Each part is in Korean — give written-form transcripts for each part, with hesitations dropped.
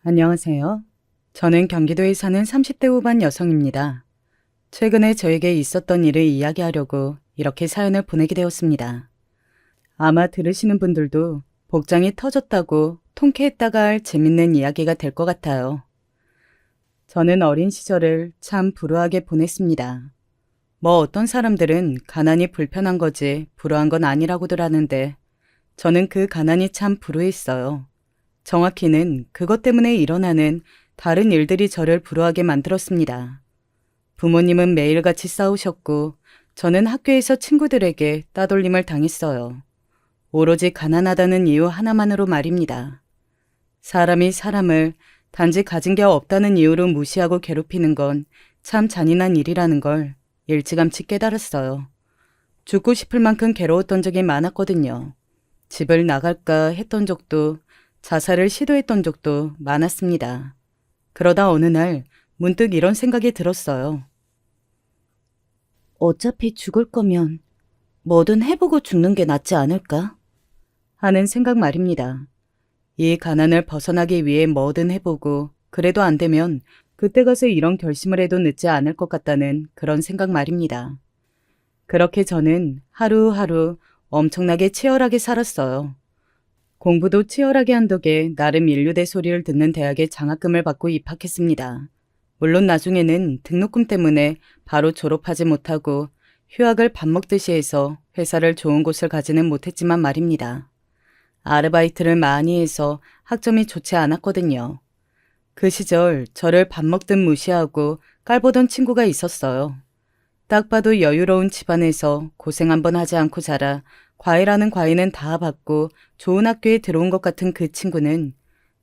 안녕하세요. 저는 경기도에 사는 30대 후반 여성입니다. 최근에 저에게 있었던 일을 이야기하려고 이렇게 사연을 보내게 되었습니다. 아마 들으시는 분들도 복장이 터졌다고 통쾌했다가 할 재밌는 이야기가 될 것 같아요. 저는 어린 시절을 참 불우하게 보냈습니다. 뭐 어떤 사람들은 가난이 불편한 거지 불우한 건 아니라고들 하는데 저는 그 가난이 참 불우했어요. 정확히는 그것 때문에 일어나는 다른 일들이 저를 불우하게 만들었습니다. 부모님은 매일같이 싸우셨고 저는 학교에서 친구들에게 따돌림을 당했어요. 오로지 가난하다는 이유 하나만으로 말입니다. 사람이 사람을 단지 가진 게 없다는 이유로 무시하고 괴롭히는 건 참 잔인한 일이라는 걸 일찌감치 깨달았어요. 죽고 싶을 만큼 괴로웠던 적이 많았거든요. 집을 나갈까 했던 적도 자살을 시도했던 적도 많았습니다. 그러다 어느 날 문득 이런 생각이 들었어요. 어차피 죽을 거면 뭐든 해보고 죽는 게 낫지 않을까? 하는 생각 말입니다. 이 가난을 벗어나기 위해 뭐든 해보고 그래도 안 되면 그때 가서 이런 결심을 해도 늦지 않을 것 같다는 그런 생각 말입니다. 그렇게 저는 하루하루 엄청나게 치열하게 살았어요. 공부도 치열하게 한 덕에 나름 인류대 소리를 듣는 대학에 장학금을 받고 입학했습니다. 물론 나중에는 등록금 때문에 바로 졸업하지 못하고 휴학을 밥 먹듯이 해서 회사를 좋은 곳을 가지는 못했지만 말입니다. 아르바이트를 많이 해서 학점이 좋지 않았거든요. 그 시절 저를 밥 먹듯 무시하고 깔보던 친구가 있었어요. 딱 봐도 여유로운 집안에서 고생 한번 하지 않고 자라 과외라는 과외는 다 받고 좋은 학교에 들어온 것 같은 그 친구는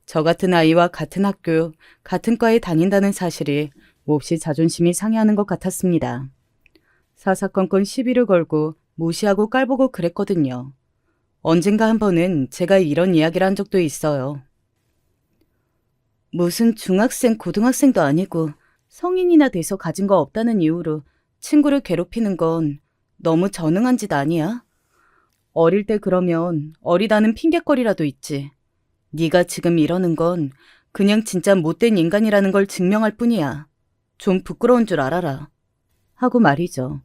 저 같은 아이와 같은 학교, 같은 과에 다닌다는 사실이 몹시 자존심이 상해하는 것 같았습니다. 사사건건 시비를 걸고 무시하고 깔보고 그랬거든요. 언젠가 한 번은 제가 이런 이야기를 한 적도 있어요. 무슨 중학생, 고등학생도 아니고 성인이나 돼서 가진 거 없다는 이유로 친구를 괴롭히는 건 너무 전응한 짓 아니야? 어릴 때 그러면 어리다는 핑곗거리라도 있지. 네가 지금 이러는 건 그냥 진짜 못된 인간이라는 걸 증명할 뿐이야. 좀 부끄러운 줄 알아라. 하고 말이죠.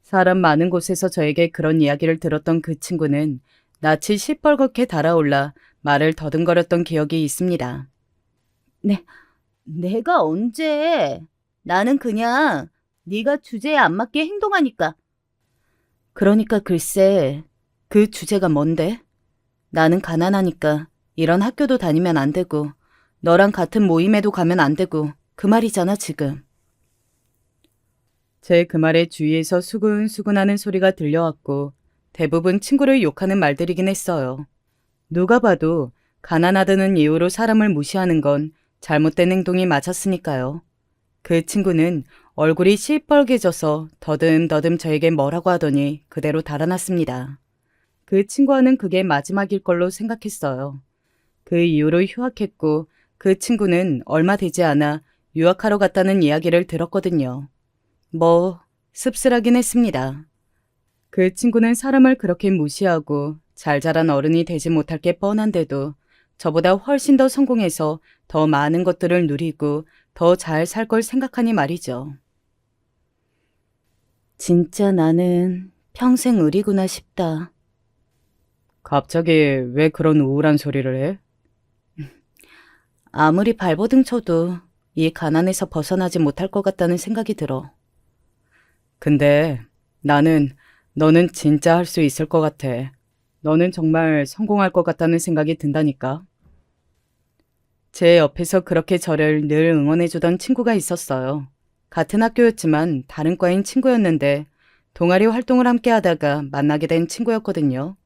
사람 많은 곳에서 저에게 그런 이야기를 들었던 그 친구는 낯이 시뻘겋게 달아올라 말을 더듬거렸던 기억이 있습니다. 네, 내가 언제? 나는 그냥 네가 주제에 안 맞게 행동하니까. 그러니까 글쎄, 그 주제가 뭔데? 나는 가난하니까 이런 학교도 다니면 안 되고 너랑 같은 모임에도 가면 안 되고 그 말이잖아 지금. 제 그 말에 주위에서 수근수근하는 소리가 들려왔고 대부분 친구를 욕하는 말들이긴 했어요. 누가 봐도 가난하다는 이유로 사람을 무시하는 건 잘못된 행동이 맞았으니까요. 그 친구는 얼굴이 시뻘개져서 더듬더듬 저에게 뭐라고 하더니 그대로 달아났습니다. 그 친구와는 그게 마지막일 걸로 생각했어요. 그 이후로 휴학했고 그 친구는 얼마 되지 않아 유학하러 갔다는 이야기를 들었거든요. 뭐 씁쓸하긴 했습니다. 그 친구는 사람을 그렇게 무시하고 잘 자란 어른이 되지 못할 게 뻔한데도 저보다 훨씬 더 성공해서 더 많은 것들을 누리고 더 잘 살 걸 생각하니 말이죠. 진짜 나는 평생 의리구나 싶다. 갑자기 왜 그런 우울한 소리를 해? 아무리 발버둥 쳐도 이 가난에서 벗어나지 못할 것 같다는 생각이 들어. 근데 너는 진짜 할 수 있을 것 같아. 너는 정말 성공할 것 같다는 생각이 든다니까. 제 옆에서 그렇게 저를 늘 응원해주던 친구가 있었어요. 같은 학교였지만 다른 과인 친구였는데 동아리 활동을 함께 하다가 만나게 된 친구였거든요.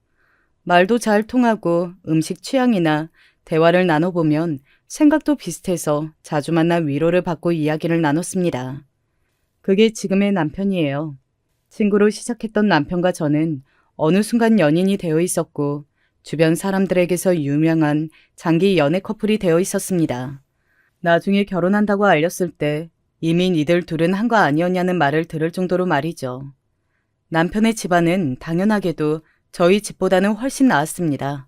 말도 잘 통하고 음식 취향이나 대화를 나눠보면 생각도 비슷해서 자주 만나 위로를 받고 이야기를 나눴습니다. 그게 지금의 남편이에요. 친구로 시작했던 남편과 저는 어느 순간 연인이 되어 있었고 주변 사람들에게서 유명한 장기 연애 커플이 되어 있었습니다. 나중에 결혼한다고 알렸을 때 이미 니들 둘은 한 거 아니었냐는 말을 들을 정도로 말이죠. 남편의 집안은 당연하게도 저희 집보다는 훨씬 나았습니다.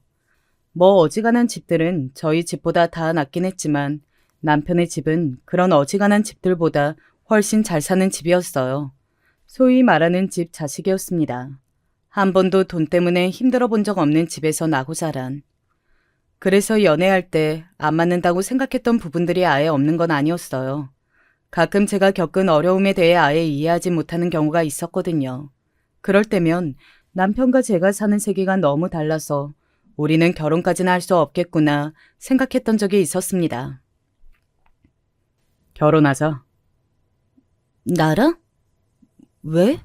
뭐 어지간한 집들은 저희 집보다 다 낫긴 했지만 남편의 집은 그런 어지간한 집들보다 훨씬 잘 사는 집이었어요. 소위 말하는 집 자식이었습니다. 한 번도 돈 때문에 힘들어 본 적 없는 집에서 나고 자란. 그래서 연애할 때 안 맞는다고 생각했던 부분들이 아예 없는 건 아니었어요. 가끔 제가 겪은 어려움에 대해 아예 이해하지 못하는 경우가 있었거든요. 그럴 때면 남편과 제가 사는 세계가 너무 달라서 우리는 결혼까지는 할 수 없겠구나 생각했던 적이 있었습니다. 결혼하자. 나랑? 왜?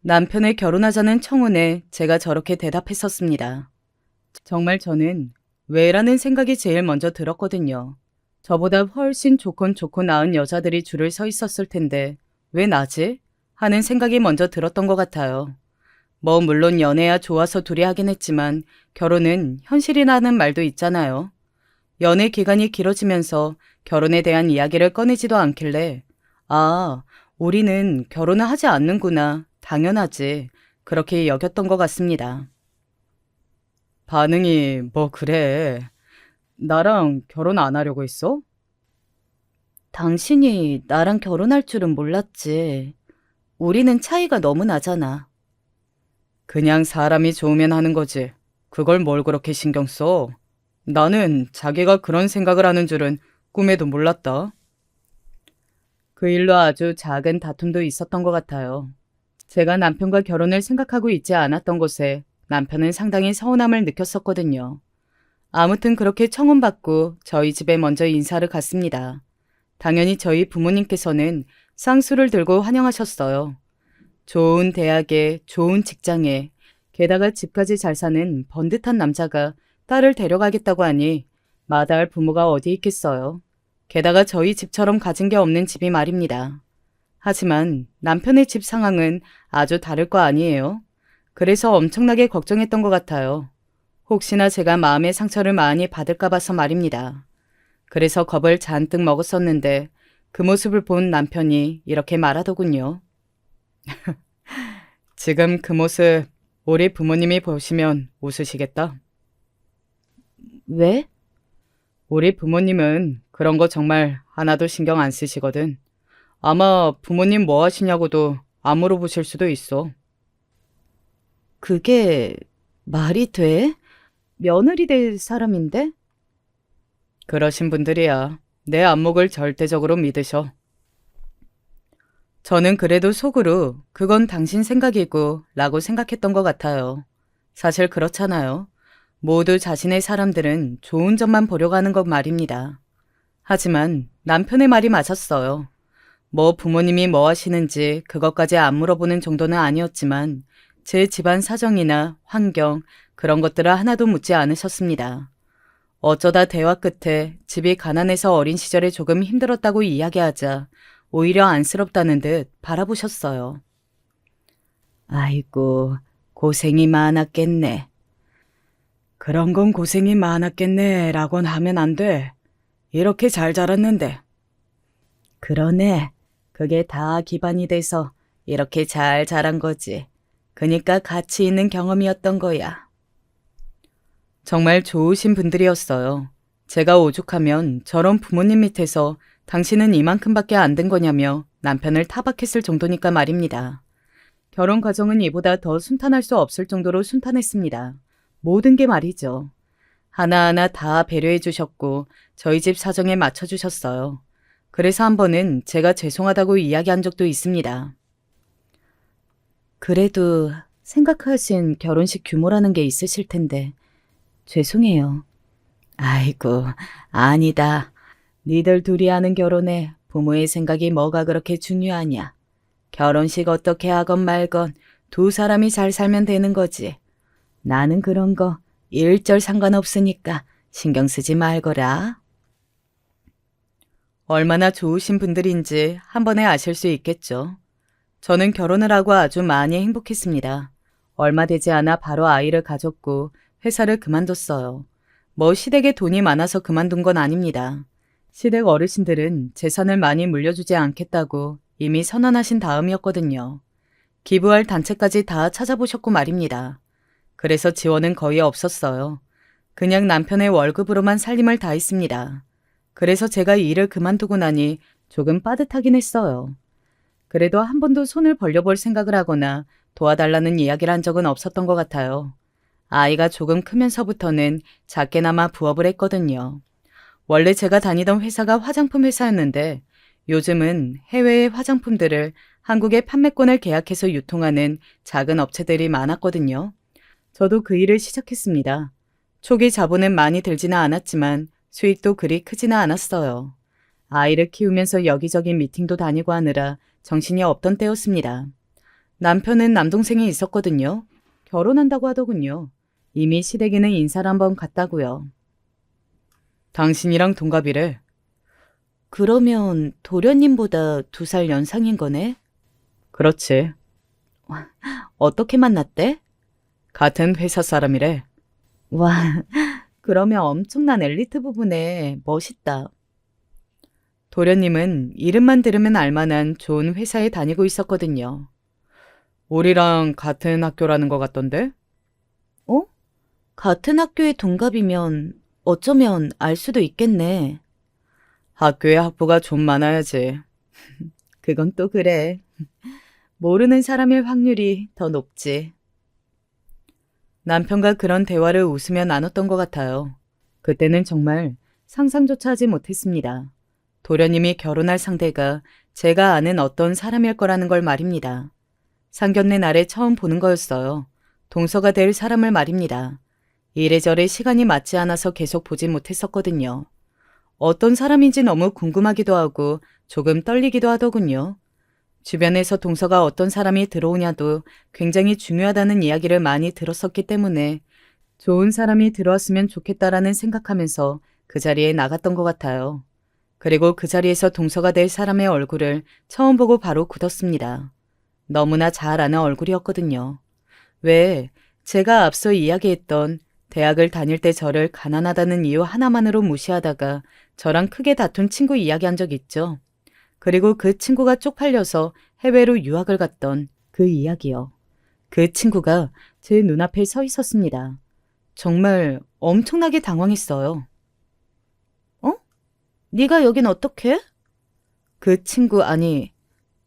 남편의 결혼하자는 청혼에 제가 저렇게 대답했었습니다. 정말 저는 왜라는 생각이 제일 먼저 들었거든요. 저보다 훨씬 좋고 나은 여자들이 줄을 서 있었을 텐데 왜 나지? 하는 생각이 먼저 들었던 것 같아요. 뭐 물론 연애야 좋아서 둘이 하긴 했지만 결혼은 현실이라는 말도 있잖아요. 연애 기간이 길어지면서 결혼에 대한 이야기를 꺼내지도 않길래 아, 우리는 결혼을 하지 않는구나. 당연하지. 그렇게 여겼던 것 같습니다. 반응이 뭐 그래. 나랑 결혼 안 하려고 했어? 당신이 나랑 결혼할 줄은 몰랐지. 우리는 차이가 너무 나잖아. 그냥 사람이 좋으면 하는 거지. 그걸 뭘 그렇게 신경 써? 나는 자기가 그런 생각을 하는 줄은 꿈에도 몰랐다. 그 일로 아주 작은 다툼도 있었던 것 같아요. 제가 남편과 결혼을 생각하고 있지 않았던 것에 남편은 상당히 서운함을 느꼈었거든요. 아무튼 그렇게 청혼받고 저희 집에 먼저 인사를 갔습니다. 당연히 저희 부모님께서는 쌍수를 들고 환영하셨어요. 좋은 대학에, 좋은 직장에, 게다가 집까지 잘 사는 번듯한 남자가 딸을 데려가겠다고 하니 마다할 부모가 어디 있겠어요. 게다가 저희 집처럼 가진 게 없는 집이 말입니다. 하지만 남편의 집 상황은 아주 다를 거 아니에요. 그래서 엄청나게 걱정했던 것 같아요. 혹시나 제가 마음의 상처를 많이 받을까 봐서 말입니다. 그래서 겁을 잔뜩 먹었었는데 그 모습을 본 남편이 이렇게 말하더군요. 지금 그 모습 우리 부모님이 보시면 웃으시겠다. 왜? 우리 부모님은 그런 거 정말 하나도 신경 안 쓰시거든. 아마 부모님 뭐 하시냐고도 안 물어보실 수도 있어. 그게 말이 돼? 며느리 될 사람인데? 그러신 분들이야. 내 안목을 절대적으로 믿으셔. 저는 그래도 속으로 그건 당신 생각이고 라고 생각했던 것 같아요. 사실 그렇잖아요. 모두 자신의 사람들은 좋은 점만 보려고 하는 것 말입니다. 하지만 남편의 말이 맞았어요. 뭐 부모님이 뭐 하시는지 그것까지 안 물어보는 정도는 아니었지만 제 집안 사정이나 환경 그런 것들을 하나도 묻지 않으셨습니다. 어쩌다 대화 끝에 집이 가난해서 어린 시절에 조금 힘들었다고 이야기하자 오히려 안쓰럽다는 듯 바라보셨어요. 아이고, 고생이 많았겠네. 그런 건 고생이 많았겠네 라곤 하면 안 돼. 이렇게 잘 자랐는데. 그러네. 그게 다 기반이 돼서 이렇게 잘 자란 거지. 그니까 가치 있는 경험이었던 거야. 정말 좋으신 분들이었어요. 제가 오죽하면 저런 부모님 밑에서 당신은 이만큼밖에 안 된 거냐며 남편을 타박했을 정도니까 말입니다. 결혼 과정은 이보다 더 순탄할 수 없을 정도로 순탄했습니다. 모든 게 말이죠. 하나하나 다 배려해 주셨고 저희 집 사정에 맞춰 주셨어요. 그래서 한 번은 제가 죄송하다고 이야기한 적도 있습니다. 그래도 생각하신 결혼식 규모라는 게 있으실 텐데 죄송해요. 아이고, 아니다. 니들 둘이 하는 결혼에 부모의 생각이 뭐가 그렇게 중요하냐. 결혼식 어떻게 하건 말건 두 사람이 잘 살면 되는 거지. 나는 그런 거 일절 상관없으니까 신경 쓰지 말거라. 얼마나 좋으신 분들인지 한 번에 아실 수 있겠죠. 저는 결혼을 하고 아주 많이 행복했습니다. 얼마 되지 않아 바로 아이를 가졌고 회사를 그만뒀어요. 뭐 시댁에 돈이 많아서 그만둔 건 아닙니다. 시댁 어르신들은 재산을 많이 물려주지 않겠다고 이미 선언하신 다음이었거든요. 기부할 단체까지 다 찾아보셨고 말입니다. 그래서 지원은 거의 없었어요. 그냥 남편의 월급으로만 살림을 다했습니다. 그래서 제가 일을 그만두고 나니 조금 빠듯하긴 했어요. 그래도 한 번도 손을 벌려볼 생각을 하거나 도와달라는 이야기를 한 적은 없었던 것 같아요. 아이가 조금 크면서부터는 작게나마 부업을 했거든요. 원래 제가 다니던 회사가 화장품 회사였는데 요즘은 해외의 화장품들을 한국에 판매권을 계약해서 유통하는 작은 업체들이 많았거든요. 저도 그 일을 시작했습니다. 초기 자본은 많이 들지는 않았지만 수익도 그리 크지는 않았어요. 아이를 키우면서 여기저기 미팅도 다니고 하느라 정신이 없던 때였습니다. 남편은 남동생이 있었거든요. 결혼한다고 하더군요. 이미 시댁에는 인사를 한번 갔다고요. 당신이랑 동갑이래. 그러면 도련님보다 2살 연상인 거네? 그렇지. 어떻게 만났대? 같은 회사 사람이래. 와, 그러면 엄청난 엘리트 부부네. 멋있다. 도련님은 이름만 들으면 알만한 좋은 회사에 다니고 있었거든요. 우리랑 같은 학교라는 것 같던데? 어? 같은 학교의 동갑이면 어쩌면 알 수도 있겠네. 학교에 학부가 좀 많아야지. 그건 또 그래. 모르는 사람일 확률이 더 높지. 남편과 그런 대화를 웃으며 나눴던 것 같아요. 그때는 정말 상상조차 하지 못했습니다. 도련님이 결혼할 상대가 제가 아는 어떤 사람일 거라는 걸 말입니다. 상견례 날에 처음 보는 거였어요. 동서가 될 사람을 말입니다. 이래저래 시간이 맞지 않아서 계속 보지 못했었거든요. 어떤 사람인지 너무 궁금하기도 하고 조금 떨리기도 하더군요. 주변에서 동서가 어떤 사람이 들어오냐도 굉장히 중요하다는 이야기를 많이 들었었기 때문에 좋은 사람이 들어왔으면 좋겠다라는 생각하면서 그 자리에 나갔던 것 같아요. 그리고 그 자리에서 동서가 될 사람의 얼굴을 처음 보고 바로 굳었습니다. 너무나 잘 아는 얼굴이었거든요. 왜 제가 앞서 이야기했던 대학을 다닐 때 저를 가난하다는 이유 하나만으로 무시하다가 저랑 크게 다툰 친구 이야기한 적 있죠. 그리고 그 친구가 쪽팔려서 해외로 유학을 갔던 그 이야기요. 그 친구가 제 눈앞에 서 있었습니다. 정말 엄청나게 당황했어요. 어? 네가 여긴 어떻게? 그 친구 아니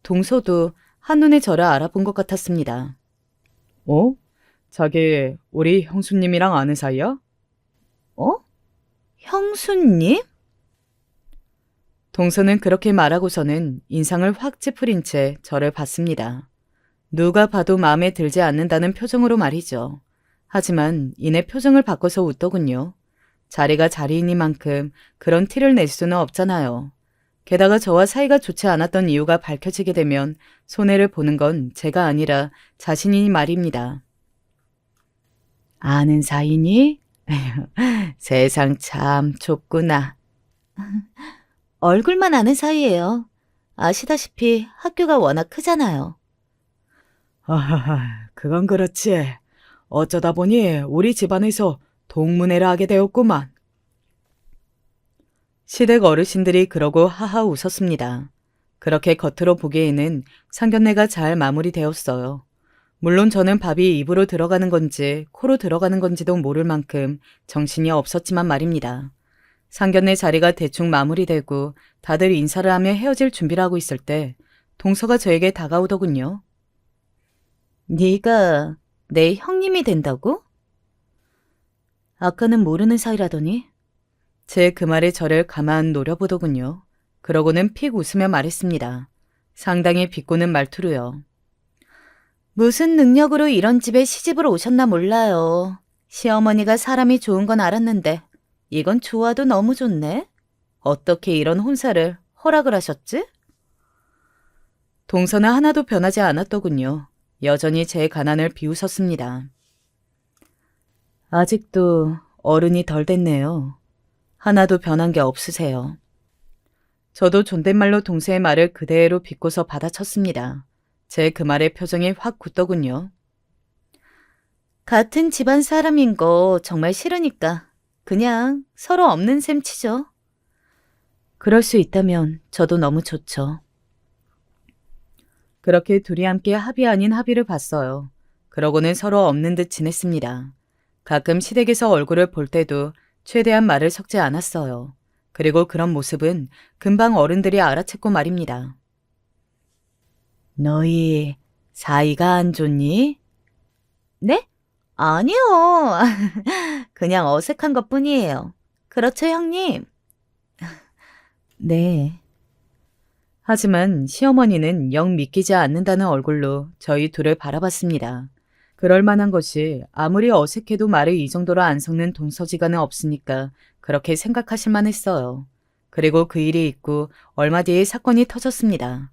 동서도 한눈에 저를 알아본 것 같았습니다. 어? 자기 우리 형수님이랑 아는 사이야? 어? 형수님? 동서는 그렇게 말하고서는 인상을 확 찌푸린 채 저를 봤습니다. 누가 봐도 마음에 들지 않는다는 표정으로 말이죠. 하지만 이내 표정을 바꿔서 웃더군요. 자리가 자리이니만큼 그런 티를 낼 수는 없잖아요. 게다가 저와 사이가 좋지 않았던 이유가 밝혀지게 되면 손해를 보는 건 제가 아니라 자신이니 말입니다. 아는 사이니? 세상 참 좁구나. 얼굴만 아는 사이예요. 아시다시피 학교가 워낙 크잖아요. 아하하, 그건 그렇지. 어쩌다 보니 우리 집안에서 동문회를 하게 되었구만. 시댁 어르신들이 그러고 하하 웃었습니다. 그렇게 겉으로 보기에는 상견례가 잘 마무리되었어요. 물론 저는 밥이 입으로 들어가는 건지 코로 들어가는 건지도 모를 만큼 정신이 없었지만 말입니다. 상견례 자리가 대충 마무리되고 다들 인사를 하며 헤어질 준비를 하고 있을 때 동서가 저에게 다가오더군요. 네가 내 형님이 된다고? 아까는 모르는 사이라더니 제 그 말에 저를 가만 노려보더군요. 그러고는 픽 웃으며 말했습니다. 상당히 비꼬는 말투로요. 무슨 능력으로 이런 집에 시집을 오셨나 몰라요. 시어머니가 사람이 좋은 건 알았는데 이건 좋아도 너무 좋네. 어떻게 이런 혼사를 허락을 하셨지? 동서는 하나도 변하지 않았더군요. 여전히 제 가난을 비웃었습니다. 아직도 어른이 덜 됐네요. 하나도 변한 게 없으세요. 저도 존댓말로 동서의 말을 그대로 비꼬서 받아쳤습니다. 제 그 말에 표정이 확 굳더군요. 같은 집안 사람인 거 정말 싫으니까 그냥 서로 없는 셈 치죠. 그럴 수 있다면 저도 너무 좋죠. 그렇게 둘이 함께 합의 아닌 합의를 봤어요. 그러고는 서로 없는 듯 지냈습니다. 가끔 시댁에서 얼굴을 볼 때도 최대한 말을 섞지 않았어요. 그리고 그런 모습은 금방 어른들이 알아챘고 말입니다. 너희 사이가 안 좋니? 네? 아니요. 그냥 어색한 것뿐이에요. 그렇죠, 형님? 네. 하지만 시어머니는 영 믿기지 않는다는 얼굴로 저희 둘을 바라봤습니다. 그럴 만한 것이 아무리 어색해도 말을 이 정도로 안 섞는 동서지간은 없으니까 그렇게 생각하실 만했어요. 그리고 그 일이 있고 얼마 뒤에 사건이 터졌습니다.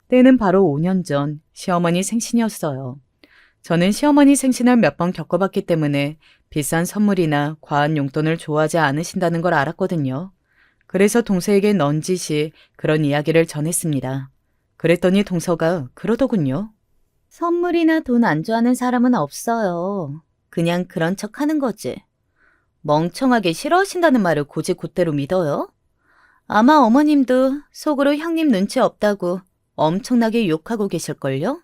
때는 바로 5년 전 시어머니 생신이었어요. 저는 시어머니 생신을 몇 번 겪어봤기 때문에 비싼 선물이나 과한 용돈을 좋아하지 않으신다는 걸 알았거든요. 그래서 동서에게 넌지시 그런 이야기를 전했습니다. 그랬더니 동서가 그러더군요. 선물이나 돈 안 좋아하는 사람은 없어요. 그냥 그런 척 하는 거지. 멍청하게 싫어하신다는 말을 곧이곧대로 믿어요? 아마 어머님도 속으로 형님 눈치 없다고 엄청나게 욕하고 계실걸요?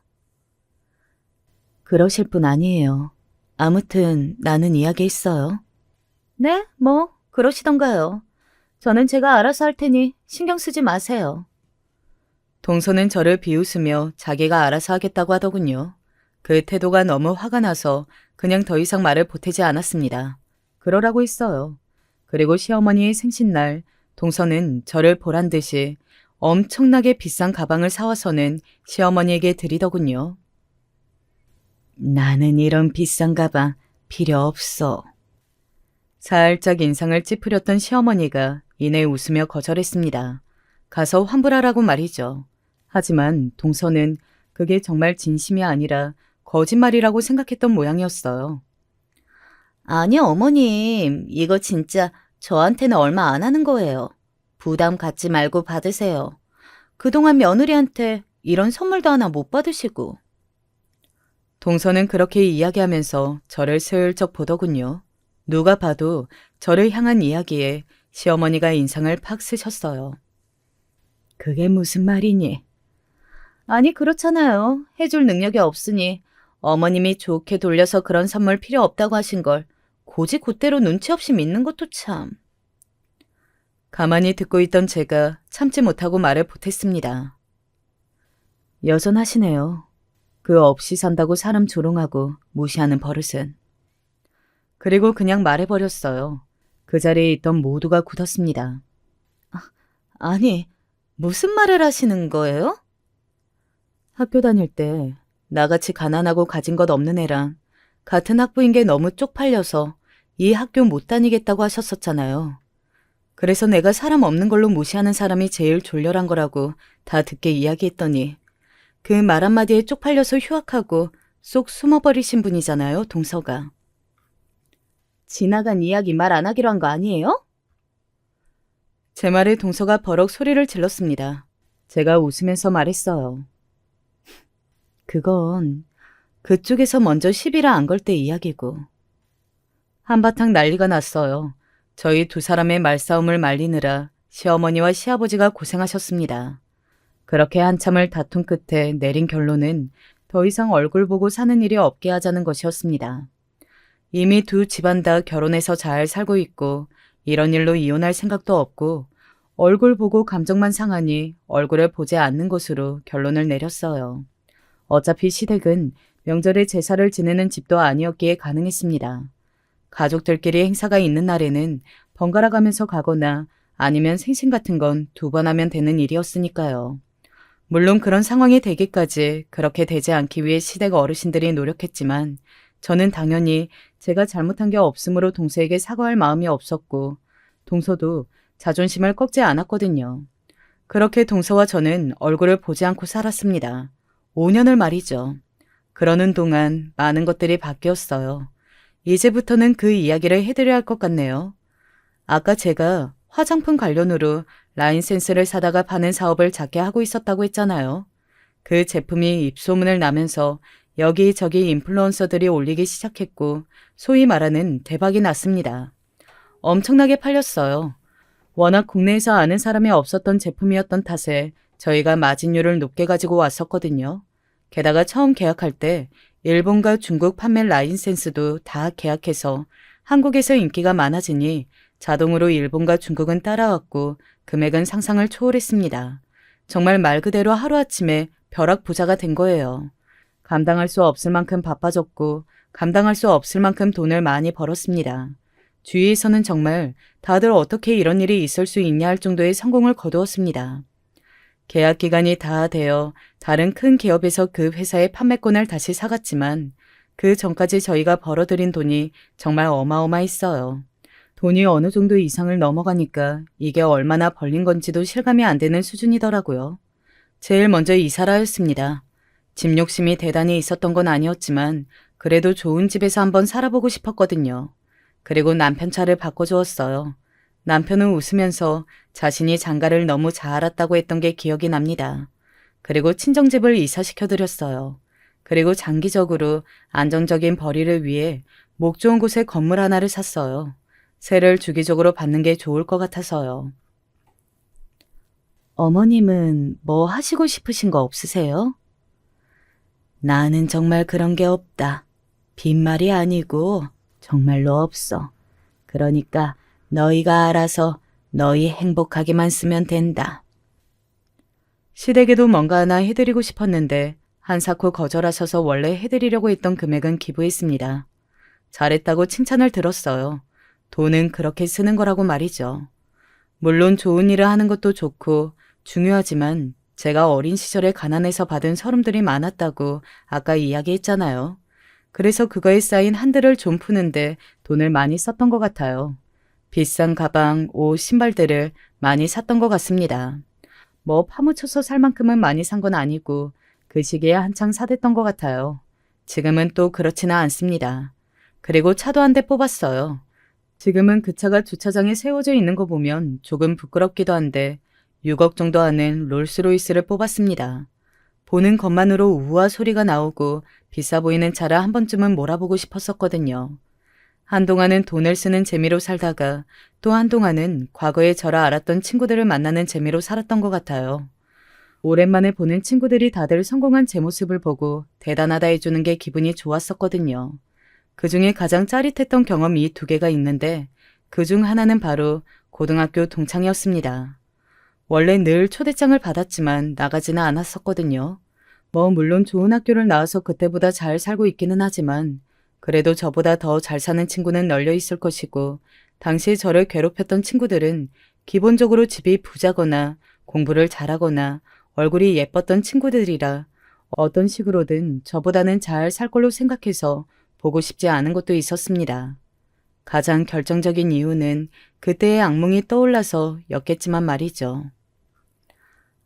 그러실 분 아니에요. 아무튼 나는 이야기했어요. 네? 뭐 그러시던가요. 저는 제가 알아서 할 테니 신경 쓰지 마세요. 동서는 저를 비웃으며 자기가 알아서 하겠다고 하더군요. 그 태도가 너무 화가 나서 그냥 더 이상 말을 보태지 않았습니다. 그러라고 했어요. 그리고 시어머니의 생신날 동서는 저를 보란 듯이 엄청나게 비싼 가방을 사와서는 시어머니에게 드리더군요. 나는 이런 비싼 가방 필요 없어. 살짝 인상을 찌푸렸던 시어머니가 이내 웃으며 거절했습니다. 가서 환불하라고 말이죠. 하지만 동서는 그게 정말 진심이 아니라 거짓말이라고 생각했던 모양이었어요. 아니 어머님, 이거 진짜 저한테는 얼마 안 하는 거예요. 부담 갖지 말고 받으세요. 그동안 며느리한테 이런 선물도 하나 못 받으시고. 동서는 그렇게 이야기하면서 저를 슬쩍 보더군요. 누가 봐도 저를 향한 이야기에 시어머니가 인상을 팍 쓰셨어요. 그게 무슨 말이니? 아니 그렇잖아요. 해줄 능력이 없으니 어머님이 좋게 돌려서 그런 선물 필요 없다고 하신 걸 곧이곧대로 눈치 없이 믿는 것도 참. 가만히 듣고 있던 제가 참지 못하고 말을 보탰습니다. 여전하시네요. 그 없이 산다고 사람 조롱하고 무시하는 버릇은. 그리고 그냥 말해버렸어요. 그 자리에 있던 모두가 굳었습니다. 아니, 무슨 말을 하시는 거예요? 학교 다닐 때 나같이 가난하고 가진 것 없는 애랑 같은 학부인 게 너무 쪽팔려서 이 학교 못 다니겠다고 하셨었잖아요. 그래서 내가 사람 없는 걸로 무시하는 사람이 제일 졸렬한 거라고 다 듣게 이야기했더니 그 말 한마디에 쪽팔려서 휴학하고 쏙 숨어버리신 분이잖아요, 동서가. 지나간 이야기 말 안 하기로 한 거 아니에요? 제 말에 동서가 버럭 소리를 질렀습니다. 제가 웃으면서 말했어요. 그건 그쪽에서 먼저 시비를 안 걸 때 이야기고. 한바탕 난리가 났어요. 저희 두 사람의 말싸움을 말리느라 시어머니와 시아버지가 고생하셨습니다. 그렇게 한참을 다툰 끝에 내린 결론은 더 이상 얼굴 보고 사는 일이 없게 하자는 것이었습니다. 이미 두 집안 다 결혼해서 잘 살고 있고 이런 일로 이혼할 생각도 없고 얼굴 보고 감정만 상하니 얼굴을 보지 않는 것으로 결론을 내렸어요. 어차피 시댁은 명절에 제사를 지내는 집도 아니었기에 가능했습니다. 가족들끼리 행사가 있는 날에는 번갈아 가면서 가거나 아니면 생신 같은 건 2번 하면 되는 일이었으니까요. 물론 그런 상황이 되기까지 그렇게 되지 않기 위해 시댁 어르신들이 노력했지만 저는 당연히 제가 잘못한 게 없으므로 동서에게 사과할 마음이 없었고 동서도 자존심을 꺾지 않았거든요. 그렇게 동서와 저는 얼굴을 보지 않고 살았습니다. 5년을 말이죠. 그러는 동안 많은 것들이 바뀌었어요. 이제부터는 그 이야기를 해드려야 할 것 같네요. 아까 제가 화장품 관련으로 라인센스를 사다가 파는 사업을 작게 하고 있었다고 했잖아요. 그 제품이 입소문을 나면서 여기저기 인플루언서들이 올리기 시작했고 소위 말하는 대박이 났습니다. 엄청나게 팔렸어요. 워낙 국내에서 아는 사람이 없었던 제품이었던 탓에 저희가 마진율을 높게 가지고 왔었거든요. 게다가 처음 계약할 때 일본과 중국 판매 라이센스도 다 계약해서 한국에서 인기가 많아지니 자동으로 일본과 중국은 따라왔고 금액은 상상을 초월했습니다. 정말 말 그대로 하루아침에 벼락부자가 된 거예요. 감당할 수 없을 만큼 바빠졌고 감당할 수 없을 만큼 돈을 많이 벌었습니다. 주위에서는 정말 다들 어떻게 이런 일이 있을 수 있냐 할 정도의 성공을 거두었습니다. 계약 기간이 다 되어 다른 큰 기업에서 그 회사의 판매권을 다시 사갔지만 그 전까지 저희가 벌어들인 돈이 정말 어마어마했어요. 돈이 어느 정도 이상을 넘어가니까 이게 얼마나 벌린 건지도 실감이 안 되는 수준이더라고요. 제일 먼저 이사를 하였습니다. 집 욕심이 대단히 있었던 건 아니었지만 그래도 좋은 집에서 한번 살아보고 싶었거든요. 그리고 남편 차를 바꿔주었어요. 남편은 웃으면서 자신이 장가를 너무 잘 알았다고 했던 게 기억이 납니다. 그리고 친정집을 이사시켜드렸어요. 그리고 장기적으로 안정적인 벌이를 위해 목 좋은 곳에 건물 하나를 샀어요. 세를 주기적으로 받는 게 좋을 것 같아서요. 어머님은 뭐 하시고 싶으신 거 없으세요? 나는 정말 그런 게 없다. 빈말이 아니고 정말로 없어. 그러니까 너희가 알아서 너희 행복하게만 쓰면 된다. 시댁에도 뭔가 하나 해드리고 싶었는데 한사코 거절하셔서 원래 해드리려고 했던 금액은 기부했습니다. 잘했다고 칭찬을 들었어요. 돈은 그렇게 쓰는 거라고 말이죠. 물론 좋은 일을 하는 것도 좋고 중요하지만 제가 어린 시절에 가난해서 받은 서름들이 많았다고 아까 이야기했잖아요. 그래서 그거에 쌓인 한들을 좀 푸는데 돈을 많이 썼던 것 같아요. 비싼 가방, 옷, 신발들을 많이 샀던 것 같습니다. 뭐 파묻혀서 살 만큼은 많이 산 건 아니고 그 시기에 한창 사댔던 것 같아요. 지금은 또 그렇지는 않습니다. 그리고 차도 한 대 뽑았어요. 지금은 그 차가 주차장에 세워져 있는 거 보면 조금 부끄럽기도 한데 6억 정도 하는 롤스로이스를 뽑았습니다. 보는 것만으로 우아 소리가 나오고 비싸 보이는 차를 한 번쯤은 몰아보고 싶었었거든요. 한동안은 돈을 쓰는 재미로 살다가 또 한동안은 과거에 저를 알았던 친구들을 만나는 재미로 살았던 것 같아요. 오랜만에 보는 친구들이 다들 성공한 제 모습을 보고 대단하다 해주는 게 기분이 좋았었거든요. 그중에 가장 짜릿했던 경험이 두 개가 있는데 그중 하나는 바로 고등학교 동창이었습니다. 원래 늘 초대장을 받았지만 나가지는 않았었거든요. 뭐 물론 좋은 학교를 나와서 그때보다 잘 살고 있기는 하지만 그래도 저보다 더 잘 사는 친구는 널려 있을 것이고 당시 저를 괴롭혔던 친구들은 기본적으로 집이 부자거나 공부를 잘하거나 얼굴이 예뻤던 친구들이라 어떤 식으로든 저보다는 잘 살 걸로 생각해서 보고 싶지 않은 것도 있었습니다. 가장 결정적인 이유는 그때의 악몽이 떠올라서 였겠지만 말이죠.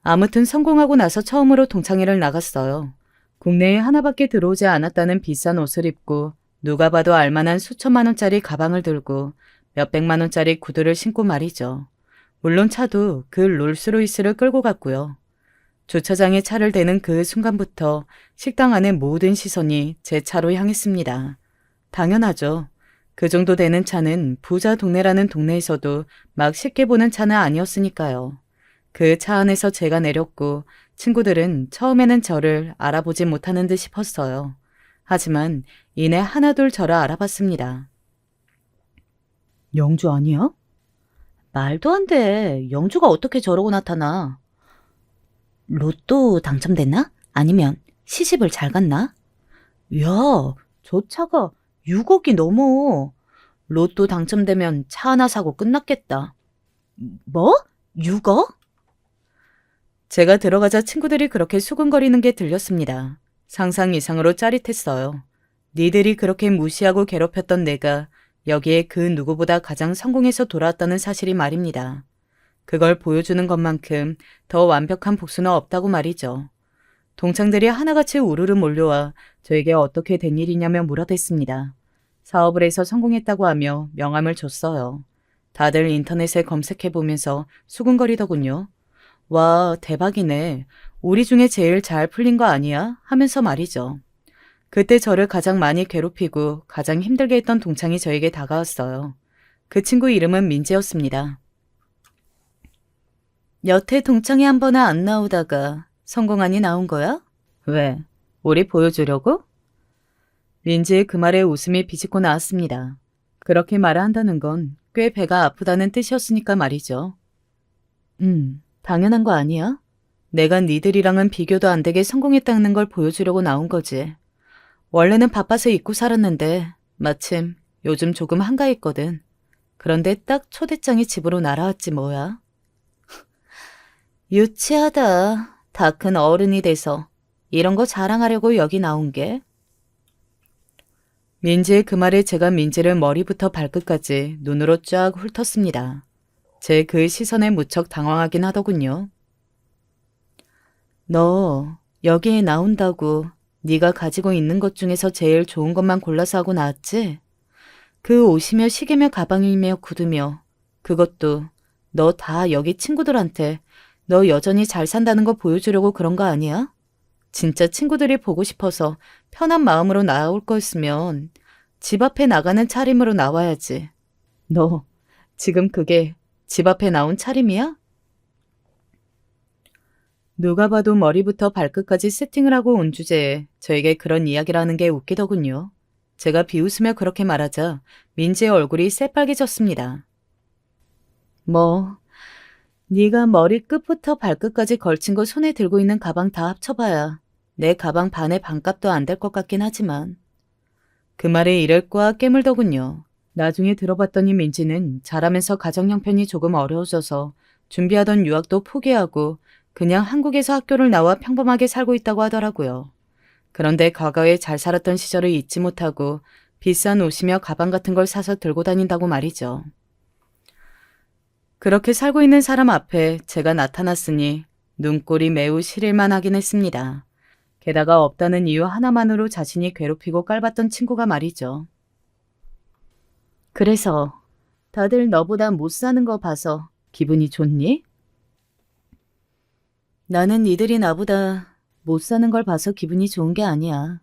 아무튼 성공하고 나서 처음으로 동창회를 나갔어요. 국내에 하나밖에 들어오지 않았다는 비싼 옷을 입고 누가 봐도 알만한 수천만 원짜리 가방을 들고 몇백만 원짜리 구두를 신고 말이죠. 물론 차도 그 롤스로이스를 끌고 갔고요. 주차장에 차를 대는 그 순간부터 식당 안의 모든 시선이 제 차로 향했습니다. 당연하죠. 그 정도 되는 차는 부자 동네라는 동네에서도 막 쉽게 보는 차는 아니었으니까요. 그 차 안에서 제가 내렸고 친구들은 처음에는 저를 알아보지 못하는 듯 싶었어요. 하지만 이내 하나둘 저를 알아봤습니다. 영주 아니야? 말도 안 돼. 영주가 어떻게 저러고 나타나? 로또 당첨됐나? 아니면 시집을 잘 갔나? 야, 저 차가 6억이 넘어. 로또 당첨되면 차 하나 사고 끝났겠다. 뭐? 6억? 제가 들어가자 친구들이 그렇게 수근거리는 게 들렸습니다. 상상 이상으로 짜릿했어요. 니들이 그렇게 무시하고 괴롭혔던 내가 여기에 그 누구보다 가장 성공해서 돌아왔다는 사실이 말입니다. 그걸 보여주는 것만큼 더 완벽한 복수는 없다고 말이죠. 동창들이 하나같이 우르르 몰려와 저에게 어떻게 된 일이냐며 물어댔습니다. 사업을 해서 성공했다고 하며 명함을 줬어요. 다들 인터넷에 검색해보면서 수군거리더군요. 와, 대박이네. 우리 중에 제일 잘 풀린 거 아니야? 하면서 말이죠. 그때 저를 가장 많이 괴롭히고 가장 힘들게 했던 동창이 저에게 다가왔어요. 그 친구 이름은 민재였습니다. 여태 동창회 한 번에 안 나오다가 성공하니 나온 거야? 왜? 우리 보여주려고? 민지의 그 말에 웃음이 비집고 나왔습니다. 그렇게 말을 한다는 건 꽤 배가 아프다는 뜻이었으니까 말이죠. 당연한 거 아니야? 내가 니들이랑은 비교도 안 되게 성공했다는 걸 보여주려고 나온 거지. 원래는 바빠서 잊고 살았는데 마침 요즘 조금 한가했거든. 그런데 딱 초대장이 집으로 날아왔지 뭐야. 유치하다. 다 큰 어른이 돼서 이런 거 자랑하려고 여기 나온 게. 민지의 그 말에 제가 민지를 머리부터 발끝까지 눈으로 쫙 훑었습니다. 제 그 시선에 무척 당황하긴 하더군요. 너 여기에 나온다고 네가 가지고 있는 것 중에서 제일 좋은 것만 골라서 하고 나왔지? 그 옷이며 시계며 가방이며 구두며 그것도 너 다 여기 친구들한테 너 여전히 잘 산다는 거 보여주려고 그런 거 아니야? 진짜 친구들이 보고 싶어서 편한 마음으로 나올 거였으면 집 앞에 나가는 차림으로 나와야지. 너 지금 그게 집 앞에 나온 차림이야? 누가 봐도 머리부터 발끝까지 세팅을 하고 온 주제에 저에게 그런 이야기를 하는 게 웃기더군요. 제가 비웃으며 그렇게 말하자 민지의 얼굴이 새빨개졌습니다. 뭐 네가 머리 끝부터 발끝까지 걸친 거 손에 들고 있는 가방 다 합쳐봐야 내 가방 반의 반값도 안 될 것 같긴 하지만. 그 말에 이를 꽉 깨물더군요. 나중에 들어봤더니 민지는 자라면서 가정 형편이 조금 어려워져서 준비하던 유학도 포기하고 그냥 한국에서 학교를 나와 평범하게 살고 있다고 하더라고요. 그런데 과거에 잘 살았던 시절을 잊지 못하고 비싼 옷이며 가방 같은 걸 사서 들고 다닌다고 말이죠. 그렇게 살고 있는 사람 앞에 제가 나타났으니 눈꼴이 매우 시릴만 하긴 했습니다. 게다가 없다는 이유 하나만으로 자신이 괴롭히고 깔봤던 친구가 말이죠. 그래서 다들 너보다 못 사는 거 봐서 기분이 좋니? 나는 니들이 나보다 못 사는 걸 봐서 기분이 좋은 게 아니야.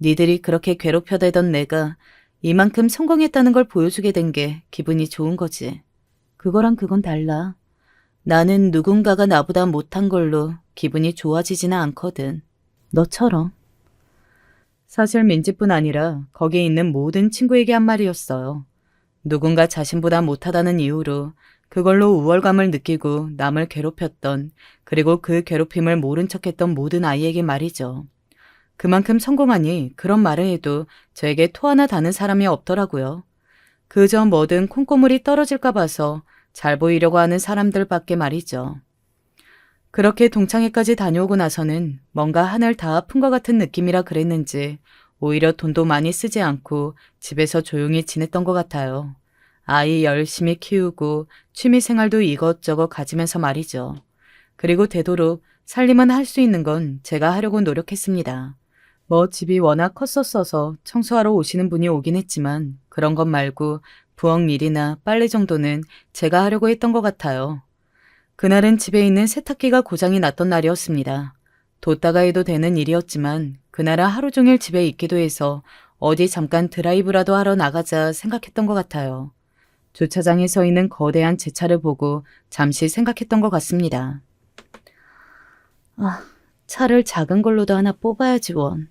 니들이 그렇게 괴롭혀대던 내가 이만큼 성공했다는 걸 보여주게 된 게 기분이 좋은 거지. 그거랑 그건 달라. 나는 누군가가 나보다 못한 걸로 기분이 좋아지지는 않거든. 너처럼. 사실 민지뿐 아니라 거기에 있는 모든 친구에게 한 말이었어요. 누군가 자신보다 못하다는 이유로 그걸로 우월감을 느끼고 남을 괴롭혔던, 그리고 그 괴롭힘을 모른 척했던 모든 아이에게 말이죠. 그만큼 성공하니 그런 말을 해도 저에게 토 하나 다는 사람이 없더라고요. 그저 뭐든 콩고물이 떨어질까 봐서 잘 보이려고 하는 사람들밖에 말이죠. 그렇게 동창회까지 다녀오고 나서는 뭔가 하늘 다 아픈 것 같은 느낌이라 그랬는지 오히려 돈도 많이 쓰지 않고 집에서 조용히 지냈던 것 같아요. 아이 열심히 키우고 취미생활도 이것저것 가지면서 말이죠. 그리고 되도록 살림은 할 수 있는 건 제가 하려고 노력했습니다. 뭐 집이 워낙 컸었어서 청소하러 오시는 분이 오긴 했지만 그런 것 말고 부엌 일이나 빨래 정도는 제가 하려고 했던 것 같아요. 그날은 집에 있는 세탁기가 고장이 났던 날이었습니다. 뒀다가 해도 되는 일이었지만 그날은 하루 종일 집에 있기도 해서 어디 잠깐 드라이브라도 하러 나가자 생각했던 것 같아요. 주차장에 서 있는 거대한 제 차를 보고 잠시 생각했던 것 같습니다. 차를 작은 걸로도 하나 뽑아야지 원.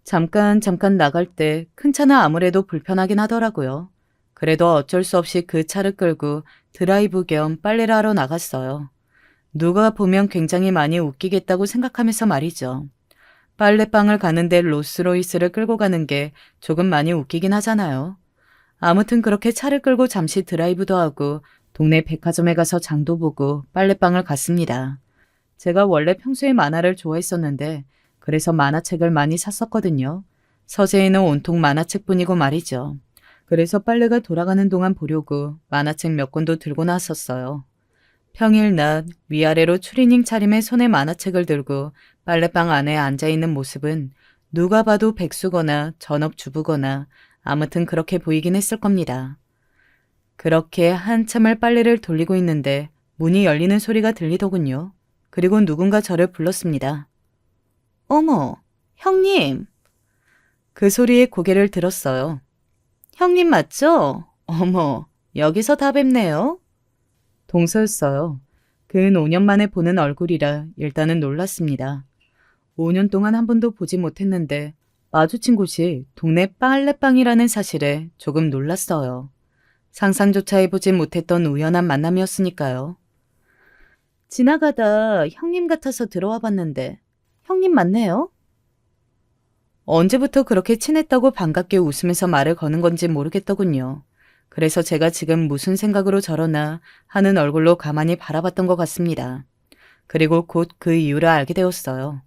잠깐 나갈 때 큰 차는 아무래도 불편하긴 하더라고요. 그래도 어쩔 수 없이 그 차를 끌고 드라이브 겸 빨래를 하러 나갔어요. 누가 보면 굉장히 많이 웃기겠다고 생각하면서 말이죠. 빨래방을 가는데 롤스로이스를 끌고 가는 게 조금 많이 웃기긴 하잖아요. 아무튼 그렇게 차를 끌고 잠시 드라이브도 하고 동네 백화점에 가서 장도 보고 빨래방을 갔습니다. 제가 원래 평소에 만화를 좋아했었는데 그래서 만화책을 많이 샀었거든요. 서재에는 온통 만화책뿐이고 말이죠. 그래서 빨래가 돌아가는 동안 보려고 만화책 몇 권도 들고 나섰어요. 평일 낮 위아래로 추리닝 차림에 손에 만화책을 들고 빨래방 안에 앉아있는 모습은 누가 봐도 백수거나 전업주부거나 아무튼 그렇게 보이긴 했을 겁니다. 그렇게 한참을 빨래를 돌리고 있는데 문이 열리는 소리가 들리더군요. 그리고 누군가 저를 불렀습니다. 어머, 형님. 그 소리에 고개를 들었어요. 형님 맞죠? 어머, 여기서 다 뵙네요. 동서였어요. 근 5년 만에 보는 얼굴이라 일단은 놀랐습니다. 5년 동안 한 번도 보지 못했는데 마주친 곳이 동네 빨래방이라는 사실에 조금 놀랐어요. 상상조차 해보지 못했던 우연한 만남이었으니까요. 지나가다 형님 같아서 들어와 봤는데 형님 맞네요? 언제부터 그렇게 친했다고 반갑게 웃으면서 말을 거는 건지 모르겠더군요. 그래서 제가 지금 무슨 생각으로 저러나 하는 얼굴로 가만히 바라봤던 것 같습니다. 그리고 곧 그 이유를 알게 되었어요.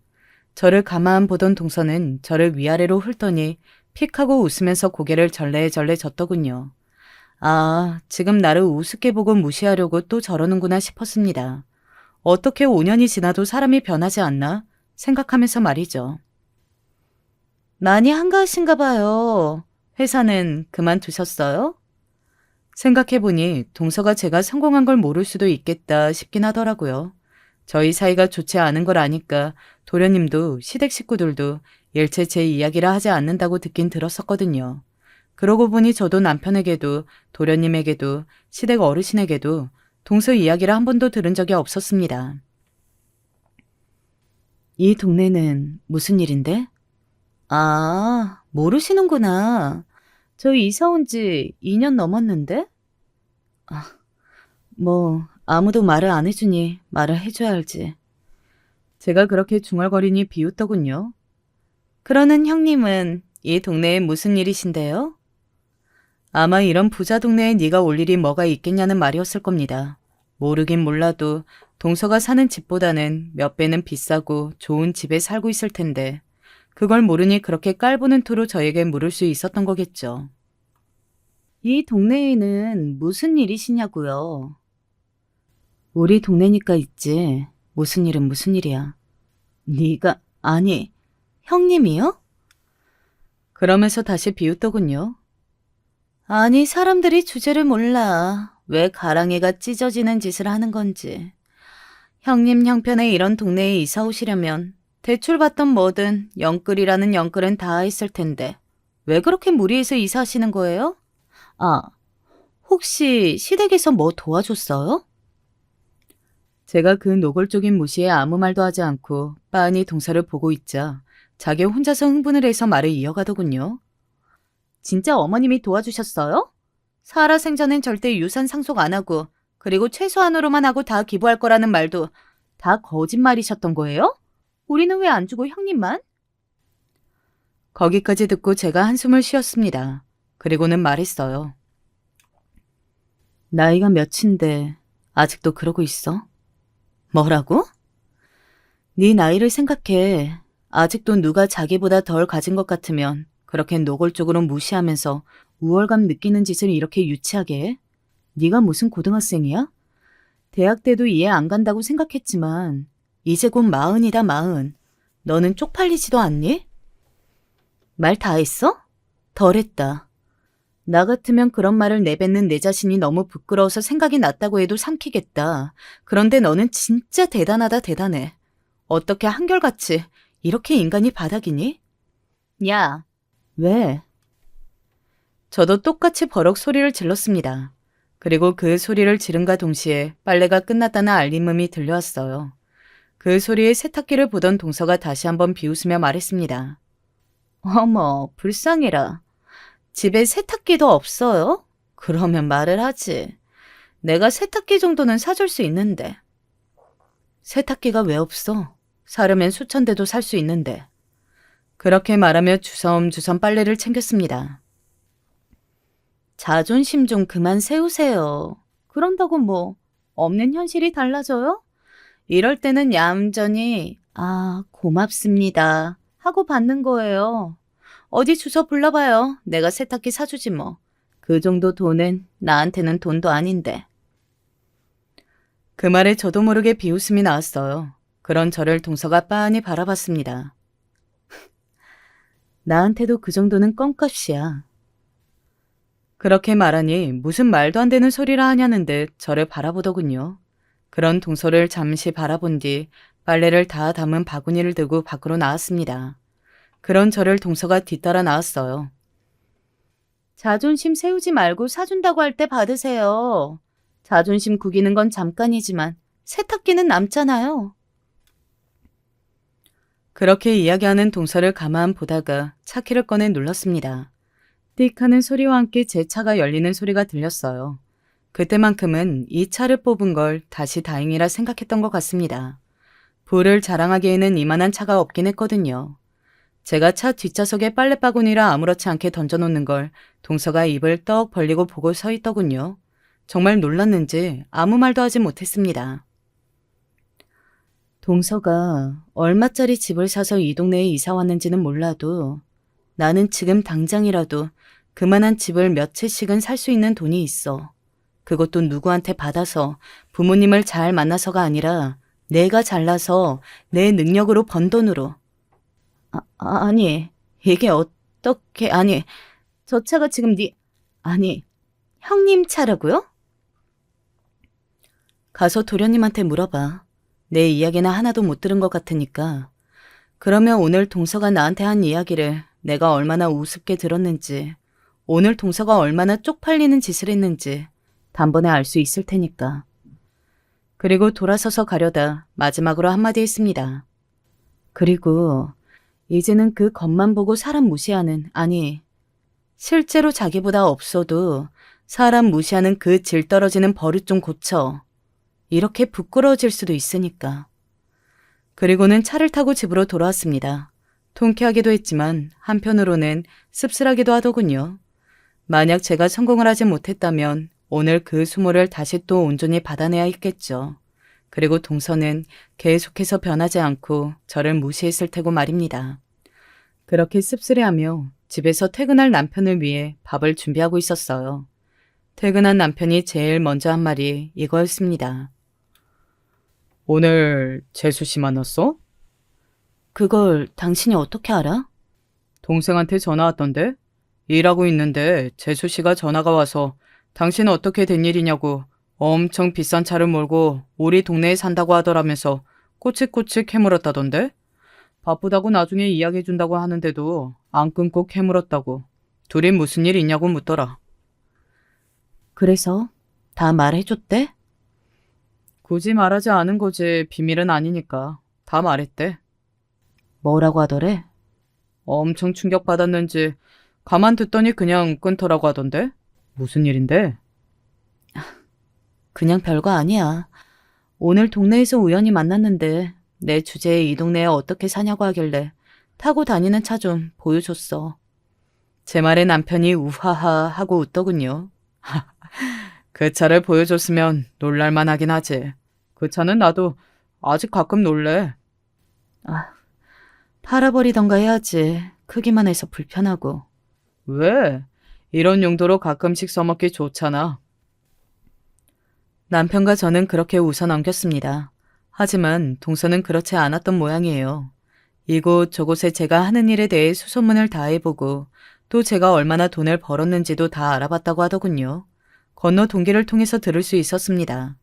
저를 가만 보던 동서는 저를 위아래로 훑더니 픽 하고 웃으면서 고개를 절레절레 젓더군요. 아, 지금 나를 우습게 보고 무시하려고 또 저러는구나 싶었습니다. 어떻게 5년이 지나도 사람이 변하지 않나 생각하면서 말이죠. 많이 한가하신가 봐요. 회사는 그만두셨어요? 생각해보니 동서가 제가 성공한 걸 모를 수도 있겠다 싶긴 하더라고요. 저희 사이가 좋지 않은 걸 아니까 도련님도 시댁 식구들도 일체 제 이야기라 하지 않는다고 듣긴 들었었거든요. 그러고 보니 저도 남편에게도 도련님에게도 시댁 어르신에게도 동서 이야기를 한 번도 들은 적이 없었습니다. 이 동네는 무슨 일인데? 아, 모르시는구나. 저 이사 온 지 2년 넘었는데? 아, 아무도 말을 안 해주니 말을 해줘야 알지. 제가 그렇게 중얼거리니 비웃더군요. 그러는 형님은 이 동네에 무슨 일이신데요? 아마 이런 부자 동네에 네가 올 일이 뭐가 있겠냐는 말이었을 겁니다. 모르긴 몰라도 동서가 사는 집보다는 몇 배는 비싸고 좋은 집에 살고 있을 텐데 그걸 모르니 그렇게 깔보는 투로 저에게 물을 수 있었던 거겠죠. 이 동네에는 무슨 일이시냐고요? 우리 동네니까 있지. 무슨 일은 무슨 일이야. 네가 아니 형님이요? 그러면서 다시 비웃더군요. 아니 사람들이 주제를 몰라. 왜 가랑이가 찢어지는 짓을 하는 건지. 형님 형편에 이런 동네에 이사 오시려면 대출 받던 뭐든 영끌이라는 영끌은 다 있을 텐데 왜 그렇게 무리해서 이사하시는 거예요? 아, 혹시 시댁에서 뭐 도와줬어요? 제가 그 노골적인 무시에 아무 말도 하지 않고 빤히 동서를 보고 있자 자기 혼자서 흥분을 해서 말을 이어가더군요. 진짜 어머님이 도와주셨어요? 살아생전엔 절대 유산 상속 안 하고 그리고 최소한으로만 하고 다 기부할 거라는 말도 다 거짓말이셨던 거예요? 우리는 왜 안 주고 형님만? 거기까지 듣고 제가 한숨을 쉬었습니다. 그리고는 말했어요. 나이가 몇인데 아직도 그러고 있어? 뭐라고? 네 나이를 생각해. 아직도 누가 자기보다 덜 가진 것 같으면 그렇게 노골적으로 무시하면서 우월감 느끼는 짓을 이렇게 유치하게 해? 네가 무슨 고등학생이야? 대학 때도 이해 안 간다고 생각했지만 이제 곧 40이다 40. 너는 쪽팔리지도 않니? 말 다 했어? 덜했다. 나 같으면 그런 말을 내뱉는 내 자신이 너무 부끄러워서 생각이 났다고 해도 삼키겠다. 그런데 너는 진짜 대단하다 대단해. 어떻게 한결같이 이렇게 인간이 바닥이니? 야, 왜? 저도 똑같이 버럭 소리를 질렀습니다. 그리고 그 소리를 지른과 동시에 빨래가 끝났다는 알림음이 들려왔어요. 그 소리에 세탁기를 보던 동서가 다시 한번 비웃으며 말했습니다. 어머, 불쌍해라. 집에 세탁기도 없어요? 그러면 말을 하지. 내가 세탁기 정도는 사줄 수 있는데. 세탁기가 왜 없어? 사려면 수천 대도 살 수 있는데. 그렇게 말하며 주섬주섬 빨래를 챙겼습니다. 자존심 좀 그만 세우세요. 그런다고 뭐 없는 현실이 달라져요? 이럴 때는 얌전히 고맙습니다 하고 받는 거예요. 어디 주소 불러봐요. 내가 세탁기 사주지 뭐. 그 정도 돈은 나한테는 돈도 아닌데. 그 말에 저도 모르게 비웃음이 나왔어요. 그런 저를 동서가 빤히 바라봤습니다. 나한테도 그 정도는 껌값이야. 그렇게 말하니 무슨 말도 안 되는 소리라 하냐는 듯 저를 바라보더군요. 그런 동서를 잠시 바라본 뒤 빨래를 다 담은 바구니를 들고 밖으로 나왔습니다. 그런 저를 동서가 뒤따라 나왔어요. 자존심 세우지 말고 사준다고 할 때 받으세요. 자존심 구기는 건 잠깐이지만 세탁기는 남잖아요. 그렇게 이야기하는 동서를 가만 보다가 차키를 꺼내 눌렀습니다. 띡 하는 소리와 함께 제 차가 열리는 소리가 들렸어요. 그때만큼은 이 차를 뽑은 걸 다시 다행이라 생각했던 것 같습니다. 부를 자랑하기에는 이만한 차가 없긴 했거든요. 제가 차 뒷좌석에 빨래바구니라 아무렇지 않게 던져놓는 걸 동서가 입을 떡 벌리고 보고 서 있더군요. 정말 놀랐는지 아무 말도 하지 못했습니다. 동서가 얼마짜리 집을 사서 이 동네에 이사 왔는지는 몰라도 나는 지금 당장이라도 그만한 집을 몇 채씩은 살 수 있는 돈이 있어. 그것도 누구한테 받아서 부모님을 잘 만나서가 아니라 내가 잘나서 내 능력으로 번 돈으로. 아니, 이게 어떻게, 아니, 저 차가 지금 아니, 형님 차라고요? 가서 도련님한테 물어봐. 내 이야기는 하나도 못 들은 것 같으니까. 그러면 오늘 동서가 나한테 한 이야기를 내가 얼마나 우습게 들었는지, 오늘 동서가 얼마나 쪽팔리는 짓을 했는지 단번에 알 수 있을 테니까. 그리고 돌아서서 가려다 마지막으로 한마디 했습니다. 그리고 이제는 그 겉만 보고 사람 무시하는, 아니, 실제로 자기보다 없어도 사람 무시하는 그 질 떨어지는 버릇 좀 고쳐. 이렇게 부끄러워질 수도 있으니까. 그리고는 차를 타고 집으로 돌아왔습니다. 통쾌하기도 했지만 한편으로는 씁쓸하기도 하더군요. 만약 제가 성공을 하지 못했다면 오늘 그 수모를 다시 또 온전히 받아내야 했겠죠. 그리고 동서는 계속해서 변하지 않고 저를 무시했을 테고 말입니다. 그렇게 씁쓸해하며 집에서 퇴근할 남편을 위해 밥을 준비하고 있었어요. 퇴근한 남편이 제일 먼저 한 말이 이거였습니다. 오늘 재수 씨 만났어? 그걸 당신이 어떻게 알아? 동생한테 전화 왔던데? 일하고 있는데 재수 씨가 전화가 와서 당신은 어떻게 된 일이냐고 엄청 비싼 차를 몰고 우리 동네에 산다고 하더라면서 꼬치꼬치 캐물었다던데? 바쁘다고 나중에 이야기해준다고 하는데도 안 끊고 캐물었다고. 둘이 무슨 일 있냐고 묻더라. 그래서 다 말해줬대? 굳이 말하지 않은 거지 비밀은 아니니까. 다 말했대. 뭐라고 하더래? 엄청 충격받았는지 가만 듣더니 그냥 끊더라고 하던데? 무슨 일인데? 그냥 별거 아니야. 오늘 동네에서 우연히 만났는데 내 주제에 이 동네에 어떻게 사냐고 하길래 타고 다니는 차 좀 보여줬어. 제 말에 남편이 우하하 하고 웃더군요. 그 차를 보여줬으면 놀랄만 하긴 하지. 그 차는 나도 아직 가끔 놀래. 팔아버리던가 해야지. 크기만 해서 불편하고. 왜? 이런 용도로 가끔씩 써먹기 좋잖아. 남편과 저는 그렇게 웃어 넘겼습니다. 하지만 동서는 그렇지 않았던 모양이에요. 이곳 저곳에 제가 하는 일에 대해 수소문을 다 해보고 또 제가 얼마나 돈을 벌었는지도 다 알아봤다고 하더군요. 건너 동기를 통해서 들을 수 있었습니다.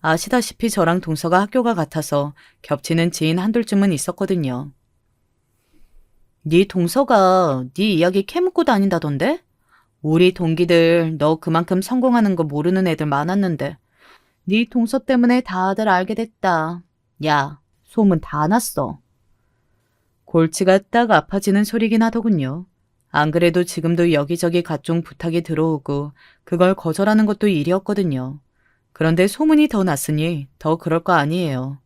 아시다시피 저랑 동서가 학교가 같아서 겹치는 지인 한둘쯤은 있었거든요. 네 동서가 네 이야기 캐묻고 다닌다던데? 우리 동기들 너 그만큼 성공하는 거 모르는 애들 많았는데 네 동서 때문에 다들 알게 됐다. 야, 소문 다 났어. 골치가 딱 아파지는 소리긴 하더군요. 안 그래도 지금도 여기저기 각종 부탁이 들어오고 그걸 거절하는 것도 일이었거든요. 그런데 소문이 더 났으니 더 그럴 거 아니에요.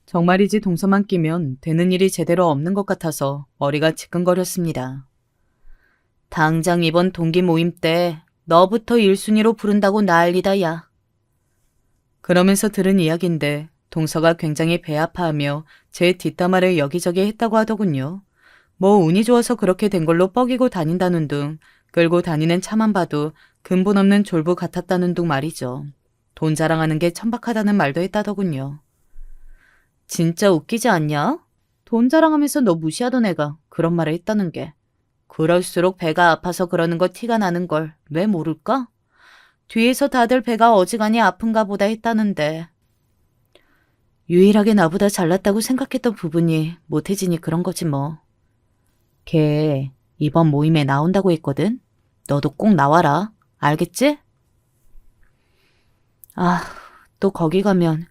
정말이지 동서만 끼면 되는 일이 제대로 없는 것 같아서 머리가 지끈거렸습니다. 당장 이번 동기 모임 때 너부터 1순위로 부른다고 난리다 야. 그러면서 들은 이야기인데 동서가 굉장히 배 아파하며 제 뒷담화를 여기저기 했다고 하더군요. 뭐 운이 좋아서 그렇게 된 걸로 뻐기고 다닌다는 둥, 끌고 다니는 차만 봐도 근본 없는 졸부 같았다는 둥 말이죠. 돈 자랑하는 게 천박하다는 말도 했다더군요. 진짜 웃기지 않냐? 돈 자랑하면서 너 무시하던 애가 그런 말을 했다는 게. 그럴수록 배가 아파서 그러는 거 티가 나는 걸 왜 모를까? 뒤에서 다들 배가 어지간히 아픈가 보다 했다는데. 유일하게 나보다 잘났다고 생각했던 부분이 못해지니 그런 거지 뭐. 걔 이번 모임에 나온다고 했거든? 너도 꼭 나와라. 알겠지? 아, 또 거기 가면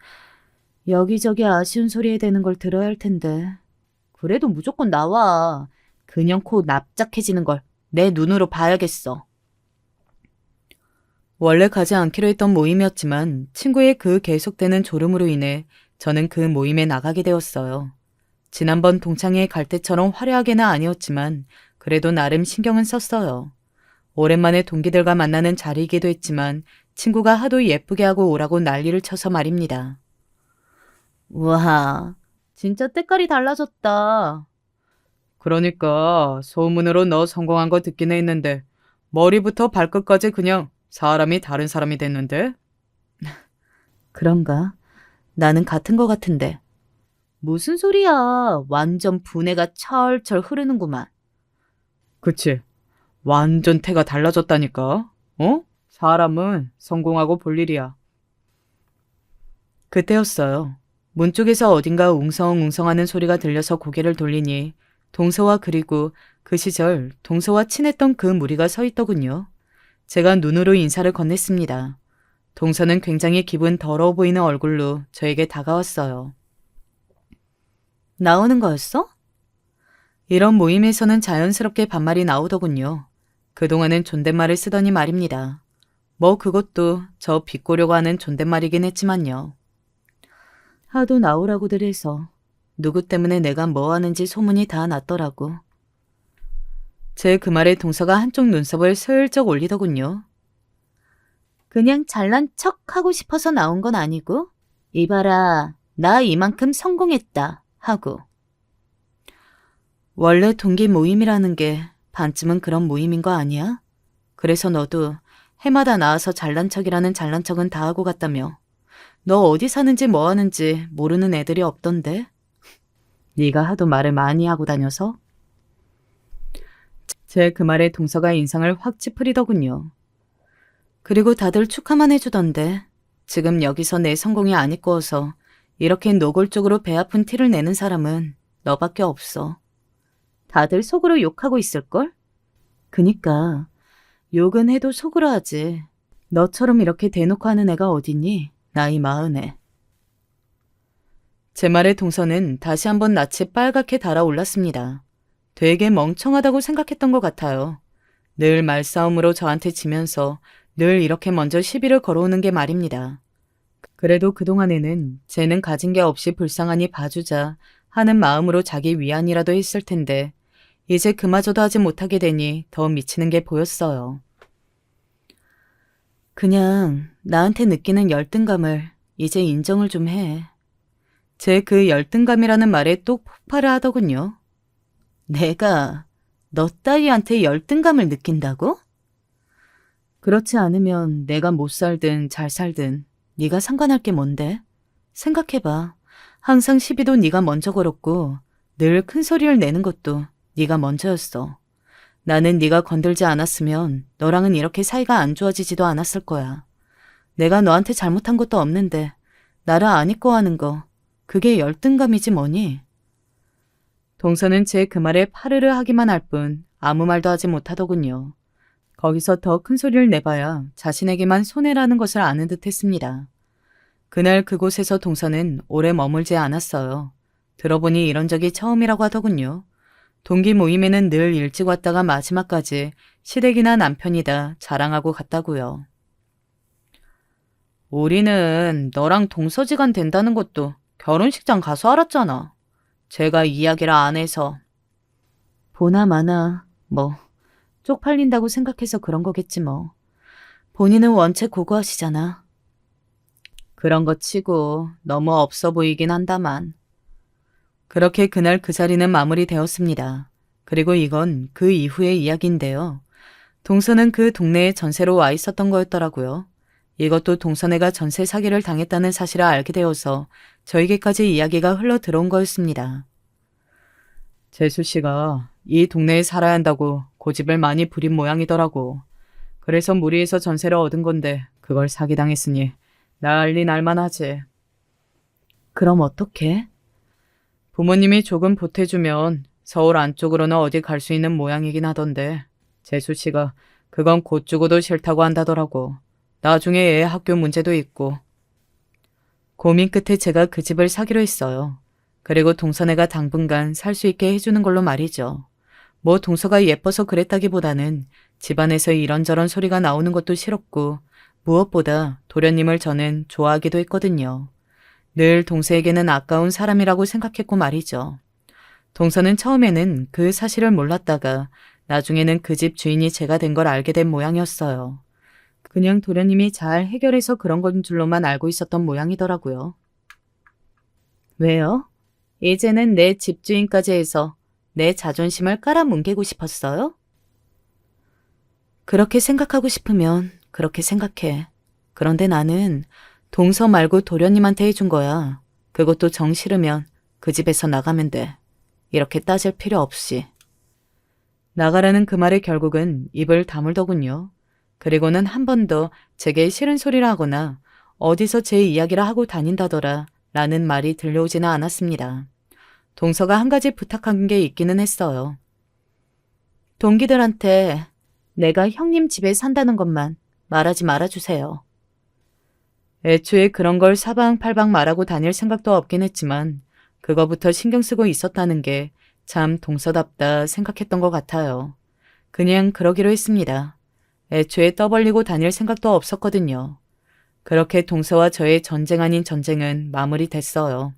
여기저기 아쉬운 소리 해대는 걸 들어야 할 텐데. 그래도 무조건 나와. 그냥 코 납작해지는 걸 내 눈으로 봐야겠어. 원래 가지 않기로 했던 모임이었지만 친구의 그 계속되는 졸음으로 인해 저는 그 모임에 나가게 되었어요. 지난번 동창회 갈 때처럼 화려하게는 아니었지만 그래도 나름 신경은 썼어요. 오랜만에 동기들과 만나는 자리이기도 했지만 친구가 하도 예쁘게 하고 오라고 난리를 쳐서 말입니다. 우와, 진짜 때깔이 달라졌다. 그러니까 소문으로 너 성공한 거 듣긴 했는데 머리부터 발끝까지 그냥 사람이 다른 사람이 됐는데? 그런가? 나는 같은 거 같은데. 무슨 소리야. 완전 분해가 철철 흐르는구만. 그치. 완전 태가 달라졌다니까. 어? 사람은 성공하고 볼 일이야. 그때였어요. 문 쪽에서 어딘가 웅성웅성하는 소리가 들려서 고개를 돌리니 동서와 그리고 그 시절 동서와 친했던 그 무리가 서 있더군요. 제가 눈으로 인사를 건넸습니다. 동서는 굉장히 기분 더러워 보이는 얼굴로 저에게 다가왔어요. 나오는 거였어? 이런 모임에서는 자연스럽게 반말이 나오더군요. 그동안은 존댓말을 쓰더니 말입니다. 뭐 그것도 저 비꼬려고 하는 존댓말이긴 했지만요. 하도 나오라고들 해서 누구 때문에 내가 뭐 하는지 소문이 다 났더라고. 제 그 말에 동서가 한쪽 눈썹을 슬쩍 올리더군요. 그냥 잘난 척 하고 싶어서 나온 건 아니고, 이봐라, 나 이만큼 성공했다 하고. 원래 동기 모임이라는 게 반쯤은 그런 모임인 거 아니야? 그래서 너도 해마다 나와서 잘난 척이라는 잘난 척은 다 하고 갔다며. 너 어디 사는지 뭐 하는지 모르는 애들이 없던데? 네가 하도 말을 많이 하고 다녀서? 제 그 말에 동서가 인상을 확 찌푸리더군요. 그리고 다들 축하만 해주던데 지금 여기서 내 성공이 안 이꺼워서 이렇게 노골적으로 배 아픈 티를 내는 사람은 너밖에 없어. 다들 속으로 욕하고 있을걸? 그니까 욕은 해도 속으로 하지. 너처럼 이렇게 대놓고 하는 애가 어딨니? 나이 40에. 제 말에 동서는 다시 한번 낯이 빨갛게 달아올랐습니다. 되게 멍청하다고 생각했던 것 같아요. 늘 말싸움으로 저한테 지면서 늘 이렇게 먼저 시비를 걸어오는 게 말입니다. 그래도 그동안에는 쟤는 가진 게 없이 불쌍하니 봐주자 하는 마음으로 자기 위안이라도 했을 텐데 이제 그마저도 하지 못하게 되니 더 미치는 게 보였어요. 그냥 나한테 느끼는 열등감을 이제 인정을 좀 해. 제 그 열등감이라는 말에 또 폭발을 하더군요. 내가 너 따위한테 열등감을 느낀다고? 그렇지 않으면 내가 못 살든 잘 살든 네가 상관할 게 뭔데? 생각해봐. 항상 시비도 네가 먼저 걸었고 늘 큰 소리를 내는 것도 네가 먼저였어. 나는 네가 건들지 않았으면 너랑은 이렇게 사이가 안 좋아지지도 않았을 거야. 내가 너한테 잘못한 것도 없는데 나를 안 이뻐하는 거 그게 열등감이지 뭐니? 동서는 제 그 말에 파르르 하기만 할 뿐 아무 말도 하지 못하더군요. 거기서 더 큰 소리를 내봐야 자신에게만 손해라는 것을 아는 듯 했습니다. 그날 그곳에서 동서는 오래 머물지 않았어요. 들어보니 이런 적이 처음이라고 하더군요. 동기 모임에는 늘 일찍 왔다가 마지막까지 시댁이나 남편이다 자랑하고 갔다고요. 우리는 너랑 동서지간 된다는 것도 결혼식장 가서 알았잖아. 제가 이야기를 안 해서. 보나마나 뭐 쪽팔린다고 생각해서 그런 거겠지 뭐. 본인은 원체 고고하시잖아. 그런 거 치고 너무 없어 보이긴 한다만. 그렇게 그날 그 자리는 마무리되었습니다. 그리고 이건 그 이후의 이야기인데요. 동서는 그 동네에 전세로 와 있었던 거였더라고요. 이것도 동서네가 전세 사기를 당했다는 사실을 알게 되어서 저에게까지 이야기가 흘러 들어온 거였습니다. 재수 씨가 이 동네에 살아야 한다고 고집을 많이 부린 모양이더라고. 그래서 무리해서 전세를 얻은 건데 그걸 사기당했으니 난리 날만하지. 그럼 어떡해? 부모님이 조금 보태주면 서울 안쪽으로는 어디 갈 수 있는 모양이긴 하던데 재수 씨가 그건 곧 죽어도 싫다고 한다더라고. 나중에 애 학교 문제도 있고. 고민 끝에 제가 그 집을 사기로 했어요. 그리고 동서네가 당분간 살 수 있게 해주는 걸로 말이죠. 뭐 동서가 예뻐서 그랬다기보다는 집안에서 이런저런 소리가 나오는 것도 싫었고 무엇보다 도련님을 저는 좋아하기도 했거든요. 늘 동서에게는 아까운 사람이라고 생각했고 말이죠. 동서는 처음에는 그 사실을 몰랐다가 나중에는 그 집 주인이 제가 된 걸 알게 된 모양이었어요. 그냥 도련님이 잘 해결해서 그런 건 줄로만 알고 있었던 모양이더라고요. 왜요? 이제는 내 집주인까지 해서 내 자존심을 깔아뭉개고 싶었어요? 그렇게 생각하고 싶으면 그렇게 생각해. 그런데 나는 동서 말고 도련님한테 해준 거야. 그것도 정 싫으면 그 집에서 나가면 돼. 이렇게 따질 필요 없이. 나가라는 그 말에 결국은 입을 다물더군요. 그리고는 한 번도 제게 싫은 소리를 하거나 어디서 제 이야기를 하고 다닌다더라 라는 말이 들려오지는 않았습니다. 동서가 한 가지 부탁한 게 있기는 했어요. 동기들한테 내가 형님 집에 산다는 것만 말하지 말아주세요. 애초에 그런 걸 사방팔방 말하고 다닐 생각도 없긴 했지만 그거부터 신경 쓰고 있었다는 게 참 동서답다 생각했던 것 같아요. 그냥 그러기로 했습니다. 애초에 떠벌리고 다닐 생각도 없었거든요. 그렇게 동서와 저의 전쟁 아닌 전쟁은 마무리됐어요.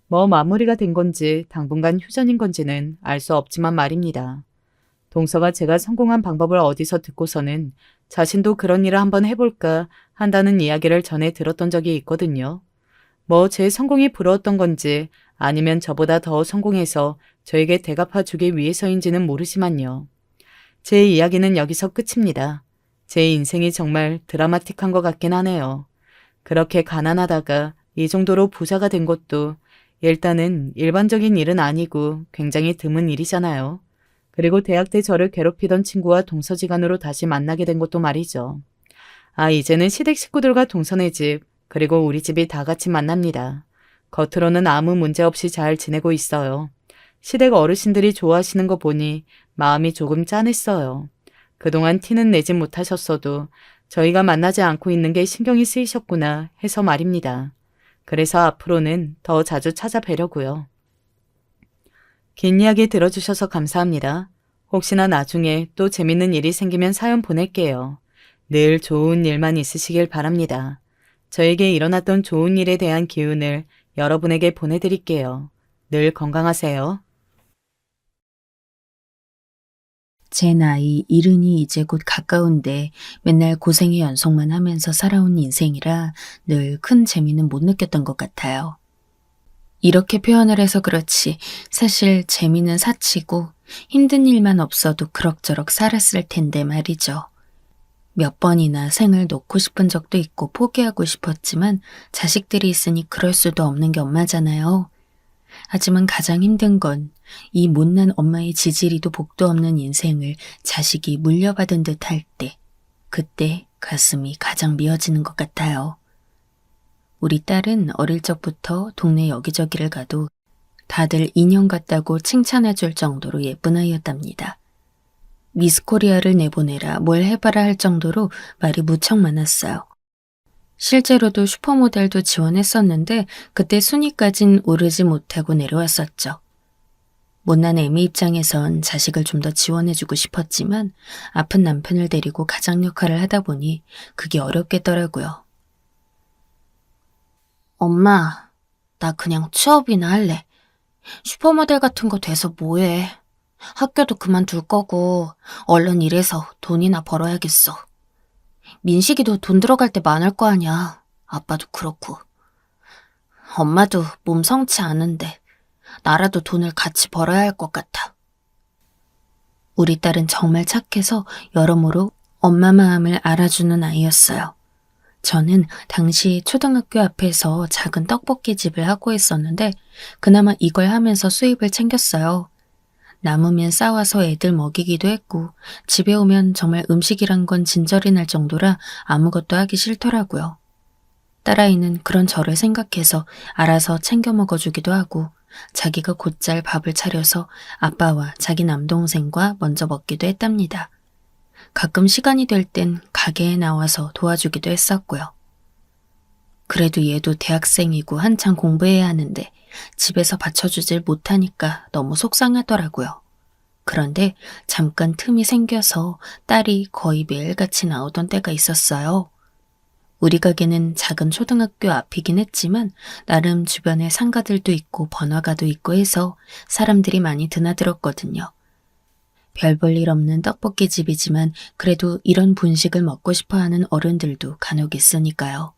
뭐 마무리가 된 건지 당분간 휴전인 건지는 알 수 없지만 말입니다. 동서가 제가 성공한 방법을 어디서 듣고서는 자신도 그런 일을 한번 해볼까 한다는 이야기를 전에 들었던 적이 있거든요. 뭐 제 성공이 부러웠던 건지 아니면 저보다 더 성공해서 저에게 대갚아 주기 위해서인지는 모르지만요. 제 이야기는 여기서 끝입니다. 제 인생이 정말 드라마틱한 것 같긴 하네요. 그렇게 가난하다가 이 정도로 부자가 된 것도 일단은 일반적인 일은 아니고 굉장히 드문 일이잖아요. 그리고 대학 때 저를 괴롭히던 친구와 동서지간으로 다시 만나게 된 것도 말이죠. 아, 이제는 시댁 식구들과 동서네 집, 그리고 우리 집이 다 같이 만납니다. 겉으로는 아무 문제 없이 잘 지내고 있어요. 시댁 어르신들이 좋아하시는 거 보니 마음이 조금 짠했어요. 그동안 티는 내지 못하셨어도 저희가 만나지 않고 있는 게 신경이 쓰이셨구나 해서 말입니다. 그래서 앞으로는 더 자주 찾아뵈려고요. 긴 이야기 들어주셔서 감사합니다. 혹시나 나중에 또 재밌는 일이 생기면 사연 보낼게요. 늘 좋은 일만 있으시길 바랍니다. 저에게 일어났던 좋은 일에 대한 기운을 여러분에게 보내드릴게요. 늘 건강하세요. 제 나이 70이 이제 곧 가까운데 맨날 고생의 연속만 하면서 살아온 인생이라 늘 큰 재미는 못 느꼈던 것 같아요. 이렇게 표현을 해서 그렇지 사실 재미는 사치고 힘든 일만 없어도 그럭저럭 살았을 텐데 말이죠. 몇 번이나 생을 놓고 싶은 적도 있고 포기하고 싶었지만 자식들이 있으니 그럴 수도 없는 게 엄마잖아요. 하지만 가장 힘든 건 이 못난 엄마의 지지리도 복도 없는 인생을 자식이 물려받은 듯 할 때, 그때 가슴이 가장 미어지는 것 같아요. 우리 딸은 어릴 적부터 동네 여기저기를 가도 다들 인형 같다고 칭찬해 줄 정도로 예쁜 아이였답니다. 미스코리아를 내보내라 뭘 해봐라 할 정도로 말이 무척 많았어요. 실제로도 슈퍼모델도 지원했었는데 그때 순위까진 오르지 못하고 내려왔었죠. 못난 애미 입장에선 자식을 좀 더 지원해주고 싶었지만 아픈 남편을 데리고 가장 역할을 하다 보니 그게 어렵겠더라고요. 엄마, 나 그냥 취업이나 할래. 슈퍼모델 같은 거 돼서 뭐해. 학교도 그만둘 거고 얼른 일해서 돈이나 벌어야겠어. 민식이도 돈 들어갈 때 많을 거 아니야. 아빠도 그렇고. 엄마도 몸 성치 않은데 나라도 돈을 같이 벌어야 할 것 같아. 우리 딸은 정말 착해서 여러모로 엄마 마음을 알아주는 아이였어요. 저는 당시 초등학교 앞에서 작은 떡볶이집을 하고 있었는데 그나마 이걸 하면서 수입을 챙겼어요. 남으면 싸와서 애들 먹이기도 했고 집에 오면 정말 음식이란 건 진절이 날 정도라 아무것도 하기 싫더라고요. 딸아이는 그런 저를 생각해서 알아서 챙겨 먹어주기도 하고 자기가 곧잘 밥을 차려서 아빠와 자기 남동생과 먼저 먹기도 했답니다. 가끔 시간이 될 땐 가게에 나와서 도와주기도 했었고요. 그래도 얘도 대학생이고 한창 공부해야 하는데 집에서 받쳐주질 못하니까 너무 속상하더라고요. 그런데 잠깐 틈이 생겨서 딸이 거의 매일같이 나오던 때가 있었어요. 우리 가게는 작은 초등학교 앞이긴 했지만 나름 주변에 상가들도 있고 번화가도 있고 해서 사람들이 많이 드나들었거든요. 별 볼 일 없는 떡볶이 집이지만 그래도 이런 분식을 먹고 싶어 하는 어른들도 간혹 있으니까요.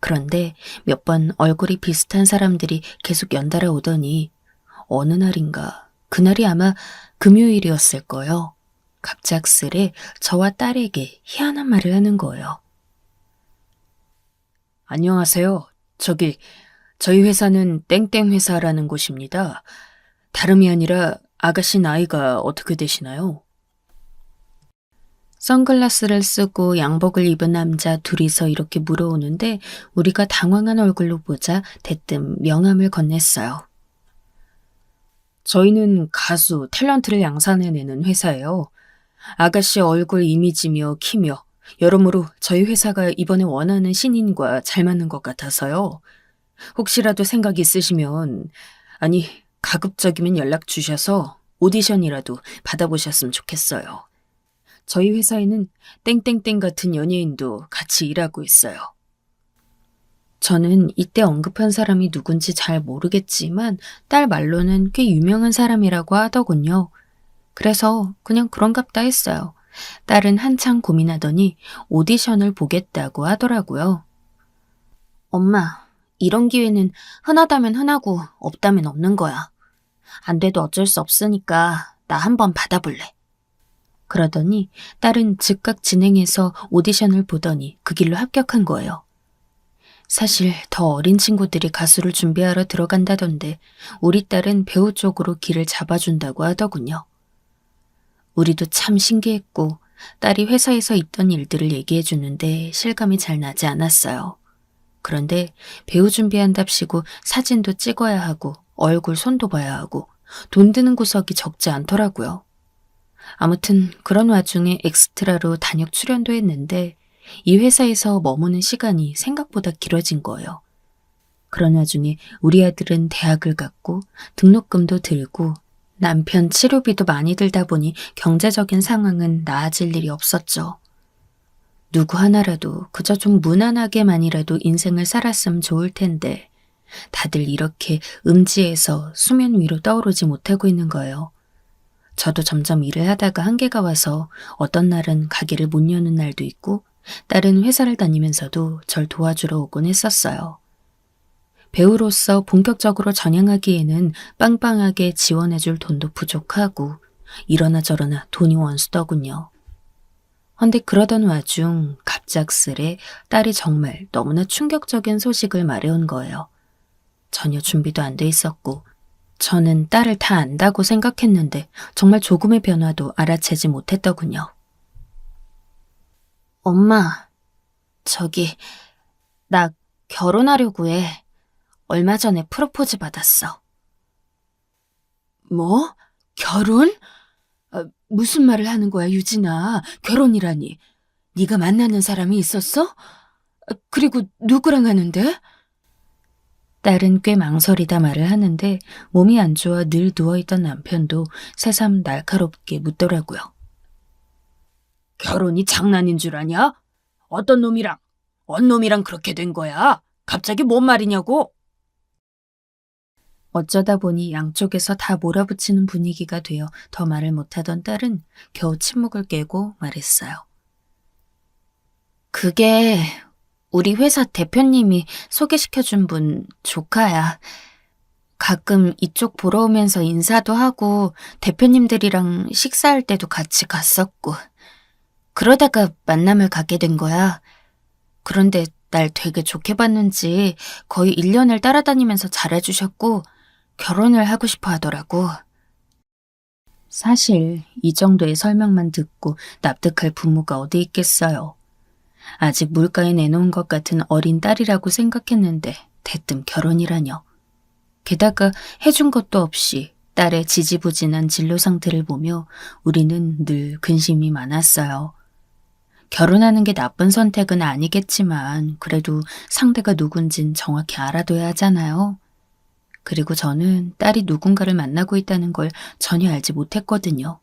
그런데 몇 번 얼굴이 비슷한 사람들이 계속 연달아 오더니 어느 날인가, 그날이 아마 금요일이었을 거예요. 갑작스레 저와 딸에게 희한한 말을 하는 거예요. 안녕하세요. 저희 회사는 땡땡 회사라는 곳입니다. 다름이 아니라 아가씨 나이가 어떻게 되시나요? 선글라스를 쓰고 양복을 입은 남자 둘이서 이렇게 물어오는데 우리가 당황한 얼굴로 보자 대뜸 명함을 건넸어요. 저희는 가수, 탤런트를 양산해내는 회사예요. 아가씨 얼굴 이미지며 키며 여러모로 저희 회사가 이번에 원하는 신인과 잘 맞는 것 같아서요. 혹시라도 생각 있으시면, 아니, 가급적이면 연락 주셔서 오디션이라도 받아보셨으면 좋겠어요. 저희 회사에는 땡땡땡 같은 연예인도 같이 일하고 있어요. 저는 이때 언급한 사람이 누군지 잘 모르겠지만 딸 말로는 꽤 유명한 사람이라고 하더군요. 그래서 그냥 그런갑다 했어요. 딸은 한창 고민하더니 오디션을 보겠다고 하더라고요. 엄마, 이런 기회는 흔하다면 흔하고 없다면 없는 거야. 안 돼도 어쩔 수 없으니까 나 한번 받아볼래. 그러더니 딸은 즉각 진행해서 오디션을 보더니 그 길로 합격한 거예요. 사실 더 어린 친구들이 가수를 준비하러 들어간다던데 우리 딸은 배우 쪽으로 길을 잡아준다고 하더군요. 우리도 참 신기했고 딸이 회사에서 있던 일들을 얘기해 주는데 실감이 잘 나지 않았어요. 그런데 배우 준비한답시고 사진도 찍어야 하고 얼굴 손도 봐야 하고 돈 드는 구석이 적지 않더라고요. 아무튼 그런 와중에 엑스트라로 단역 출연도 했는데 이 회사에서 머무는 시간이 생각보다 길어진 거예요. 그런 와중에 우리 아들은 대학을 갔고 등록금도 들고 남편 치료비도 많이 들다 보니 경제적인 상황은 나아질 일이 없었죠. 누구 하나라도 그저 좀 무난하게만이라도 인생을 살았으면 좋을 텐데 다들 이렇게 음지에서 수면 위로 떠오르지 못하고 있는 거예요. 저도 점점 일을 하다가 한계가 와서 어떤 날은 가게를 못 여는 날도 있고 딸은 회사를 다니면서도 절 도와주러 오곤 했었어요. 배우로서 본격적으로 전향하기에는 빵빵하게 지원해줄 돈도 부족하고 이러나 저러나 돈이 원수더군요. 헌데 그러던 와중 갑작스레 딸이 정말 너무나 충격적인 소식을 말해온 거예요. 전혀 준비도 안 돼 있었고 저는 딸을 다 안다고 생각했는데 정말 조금의 변화도 알아채지 못했더군요. 엄마, 나 결혼하려고 해. 얼마 전에 프로포즈 받았어. 뭐? 결혼? 무슨 말을 하는 거야, 유진아? 결혼이라니. 네가 만나는 사람이 있었어? 그리고 누구랑 하는데? 딸은 꽤 망설이다 말을 하는데 몸이 안 좋아 늘 누워있던 남편도 새삼 날카롭게 묻더라고요. 결혼이 장난인 줄 아냐? 어떤 놈이랑? 언 놈이랑 그렇게 된 거야? 갑자기 뭔 말이냐고? 어쩌다 보니 양쪽에서 다 몰아붙이는 분위기가 되어 더 말을 못하던 딸은 겨우 침묵을 깨고 말했어요. 그게 우리 회사 대표님이 소개시켜준 분 조카야. 가끔 이쪽 보러 오면서 인사도 하고 대표님들이랑 식사할 때도 같이 갔었고 그러다가 만남을 갖게 된 거야. 그런데 날 되게 좋게 봤는지 거의 1년을 따라다니면서 잘해주셨고 결혼을 하고 싶어 하더라고. 사실 이 정도의 설명만 듣고 납득할 부모가 어디 있겠어요. 아직 물가에 내놓은 것 같은 어린 딸이라고 생각했는데 대뜸 결혼이라뇨. 게다가 해준 것도 없이 딸의 지지부진한 진로 상태를 보며 우리는 늘 근심이 많았어요. 결혼하는 게 나쁜 선택은 아니겠지만 그래도 상대가 누군진 정확히 알아둬야 하잖아요. 그리고 저는 딸이 누군가를 만나고 있다는 걸 전혀 알지 못했거든요.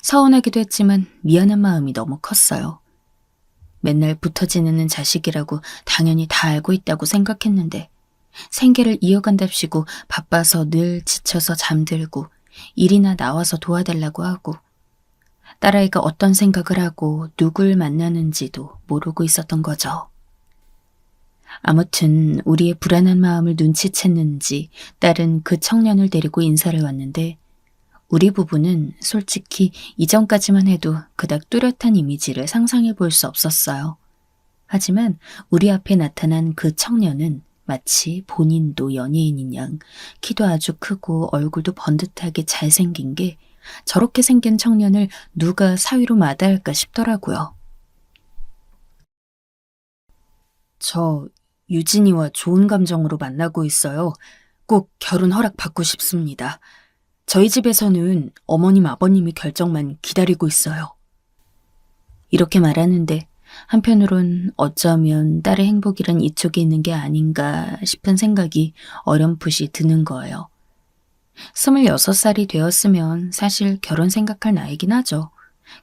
서운하기도 했지만 미안한 마음이 너무 컸어요. 맨날 붙어 지내는 자식이라고 당연히 다 알고 있다고 생각했는데 생계를 이어간답시고 바빠서 늘 지쳐서 잠들고 일이나 나와서 도와달라고 하고 딸아이가 어떤 생각을 하고 누굴 만나는지도 모르고 있었던 거죠. 아무튼 우리의 불안한 마음을 눈치챘는지 딸은 그 청년을 데리고 인사를 왔는데 우리 부부는 솔직히 이전까지만 해도 그닥 뚜렷한 이미지를 상상해 볼 수 없었어요. 하지만 우리 앞에 나타난 그 청년은 마치 본인도 연예인인 양 키도 아주 크고 얼굴도 번듯하게 잘생긴 게 저렇게 생긴 청년을 누가 사위로 마다할까 싶더라고요. 저 유진이와 좋은 감정으로 만나고 있어요. 꼭 결혼 허락 받고 싶습니다. 저희 집에서는 어머님 아버님의 결정만 기다리고 있어요. 이렇게 말하는데 한편으론 어쩌면 딸의 행복이란 이쪽에 있는 게 아닌가 싶은 생각이 어렴풋이 드는 거예요. 26살이 되었으면 사실 결혼 생각할 나이긴 하죠.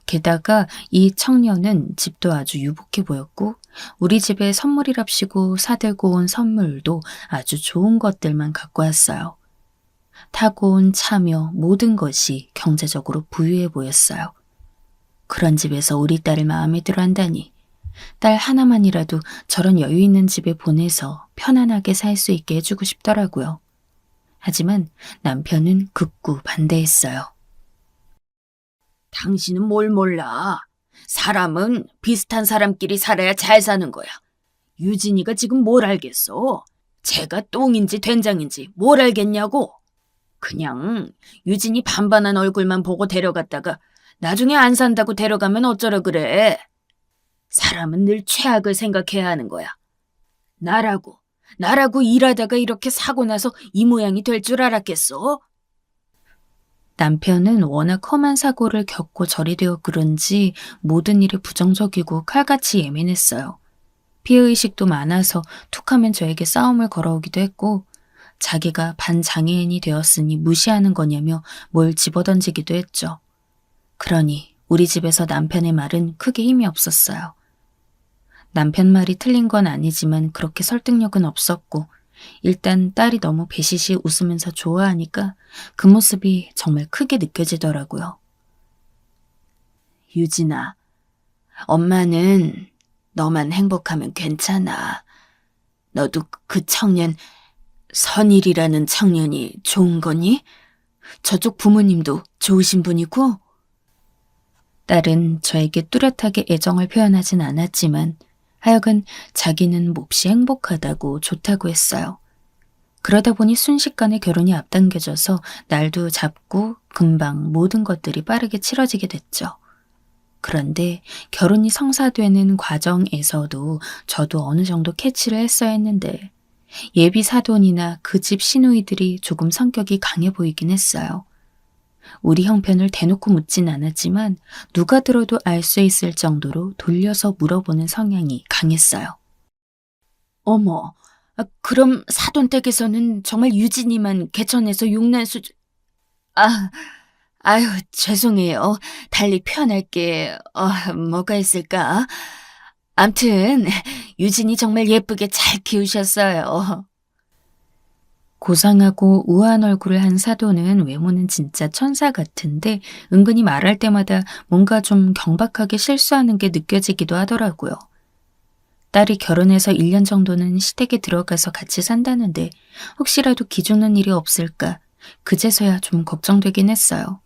게다가 이 청년은 집도 아주 유복해 보였고 우리 집에 선물이랍시고 사들고 온 선물도 아주 좋은 것들만 갖고 왔어요. 타고 온 차며 모든 것이 경제적으로 부유해 보였어요. 그런 집에서 우리 딸을 마음에 들어 한다니 딸 하나만이라도 저런 여유 있는 집에 보내서 편안하게 살 수 있게 해주고 싶더라고요. 하지만 남편은 극구 반대했어요. 당신은 뭘 몰라. 사람은 비슷한 사람끼리 살아야 잘 사는 거야. 유진이가 지금 뭘 알겠어? 제가 똥인지 된장인지 뭘 알겠냐고. 그냥 유진이 반반한 얼굴만 보고 데려갔다가 나중에 안 산다고 데려가면 어쩌려 그래. 사람은 늘 최악을 생각해야 하는 거야. 나라고 일하다가 이렇게 사고 나서 이 모양이 될 줄 알았겠어? 남편은 워낙 험한 사고를 겪고 절이 되어 그런지 모든 일에 부정적이고 칼같이 예민했어요. 피해의식도 많아서 툭하면 저에게 싸움을 걸어오기도 했고 자기가 반장애인이 되었으니 무시하는 거냐며 뭘 집어던지기도 했죠. 그러니 우리 집에서 남편의 말은 크게 힘이 없었어요. 남편 말이 틀린 건 아니지만 그렇게 설득력은 없었고 일단 딸이 너무 배시시 웃으면서 좋아하니까 그 모습이 정말 크게 느껴지더라고요. 유진아, 엄마는 너만 행복하면 괜찮아. 너도 그 청년, 선일이라는 청년이 좋은 거니? 저쪽 부모님도 좋으신 분이고? 딸은 저에게 뚜렷하게 애정을 표현하진 않았지만 하여간 자기는 몹시 행복하다고 좋다고 했어요. 그러다 보니 순식간에 결혼이 앞당겨져서 날도 잡고 금방 모든 것들이 빠르게 치러지게 됐죠. 그런데 결혼이 성사되는 과정에서도 저도 어느 정도 캐치를 했어야 했는데 예비 사돈이나 그 집 시누이들이 조금 성격이 강해 보이긴 했어요. 우리 형편을 대놓고 묻진 않았지만 누가 들어도 알 수 있을 정도로 돌려서 물어보는 성향이 강했어요. 어머, 그럼 사돈 댁에서는 정말 유진이만 개천에서 용난 수준... 아유, 죄송해요. 달리 표현할 게 뭐가 있을까? 암튼 유진이 정말 예쁘게 잘 키우셨어요. 고상하고 우아한 얼굴을 한 사돈은 외모는 진짜 천사 같은데 은근히 말할 때마다 뭔가 좀 경박하게 실수하는 게 느껴지기도 하더라고요. 딸이 결혼해서 1년 정도는 시댁에 들어가서 같이 산다는데 혹시라도 기죽는 일이 없을까 그제서야 좀 걱정되긴 했어요.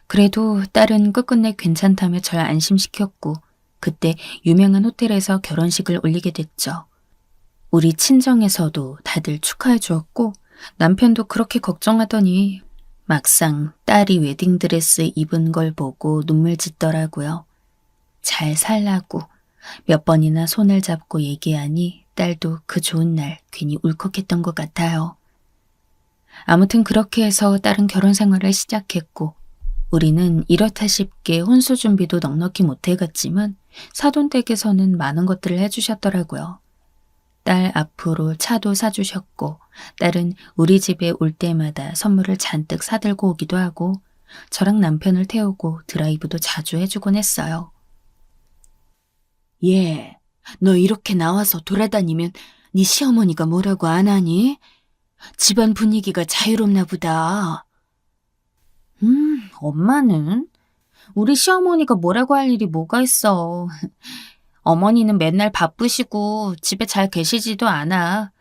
그래도 딸은 끝끝내 괜찮다며 절 안심시켰고 그때 유명한 호텔에서 결혼식을 올리게 됐죠. 우리 친정에서도 다들 축하해 주었고 남편도 그렇게 걱정하더니 막상 딸이 웨딩드레스 입은 걸 보고 눈물 짓더라고요. 잘 살라고 몇 번이나 손을 잡고 얘기하니 딸도 그 좋은 날 괜히 울컥했던 것 같아요. 아무튼 그렇게 해서 딸은 결혼 생활을 시작했고 우리는 이렇다 싶게 혼수 준비도 넉넉히 못해갔지만 사돈댁에서는 많은 것들을 해주셨더라고요. 딸 앞으로 차도 사주셨고 딸은 우리 집에 올 때마다 선물을 잔뜩 사들고 오기도 하고 저랑 남편을 태우고 드라이브도 자주 해주곤 했어요. 얘, 너 이렇게 나와서 돌아다니면 네 시어머니가 뭐라고 안 하니? 집안 분위기가 자유롭나 보다. 엄마는? 우리 시어머니가 뭐라고 할 일이 뭐가 있어. 어머니는 맨날 바쁘시고 집에 잘 계시지도 않아.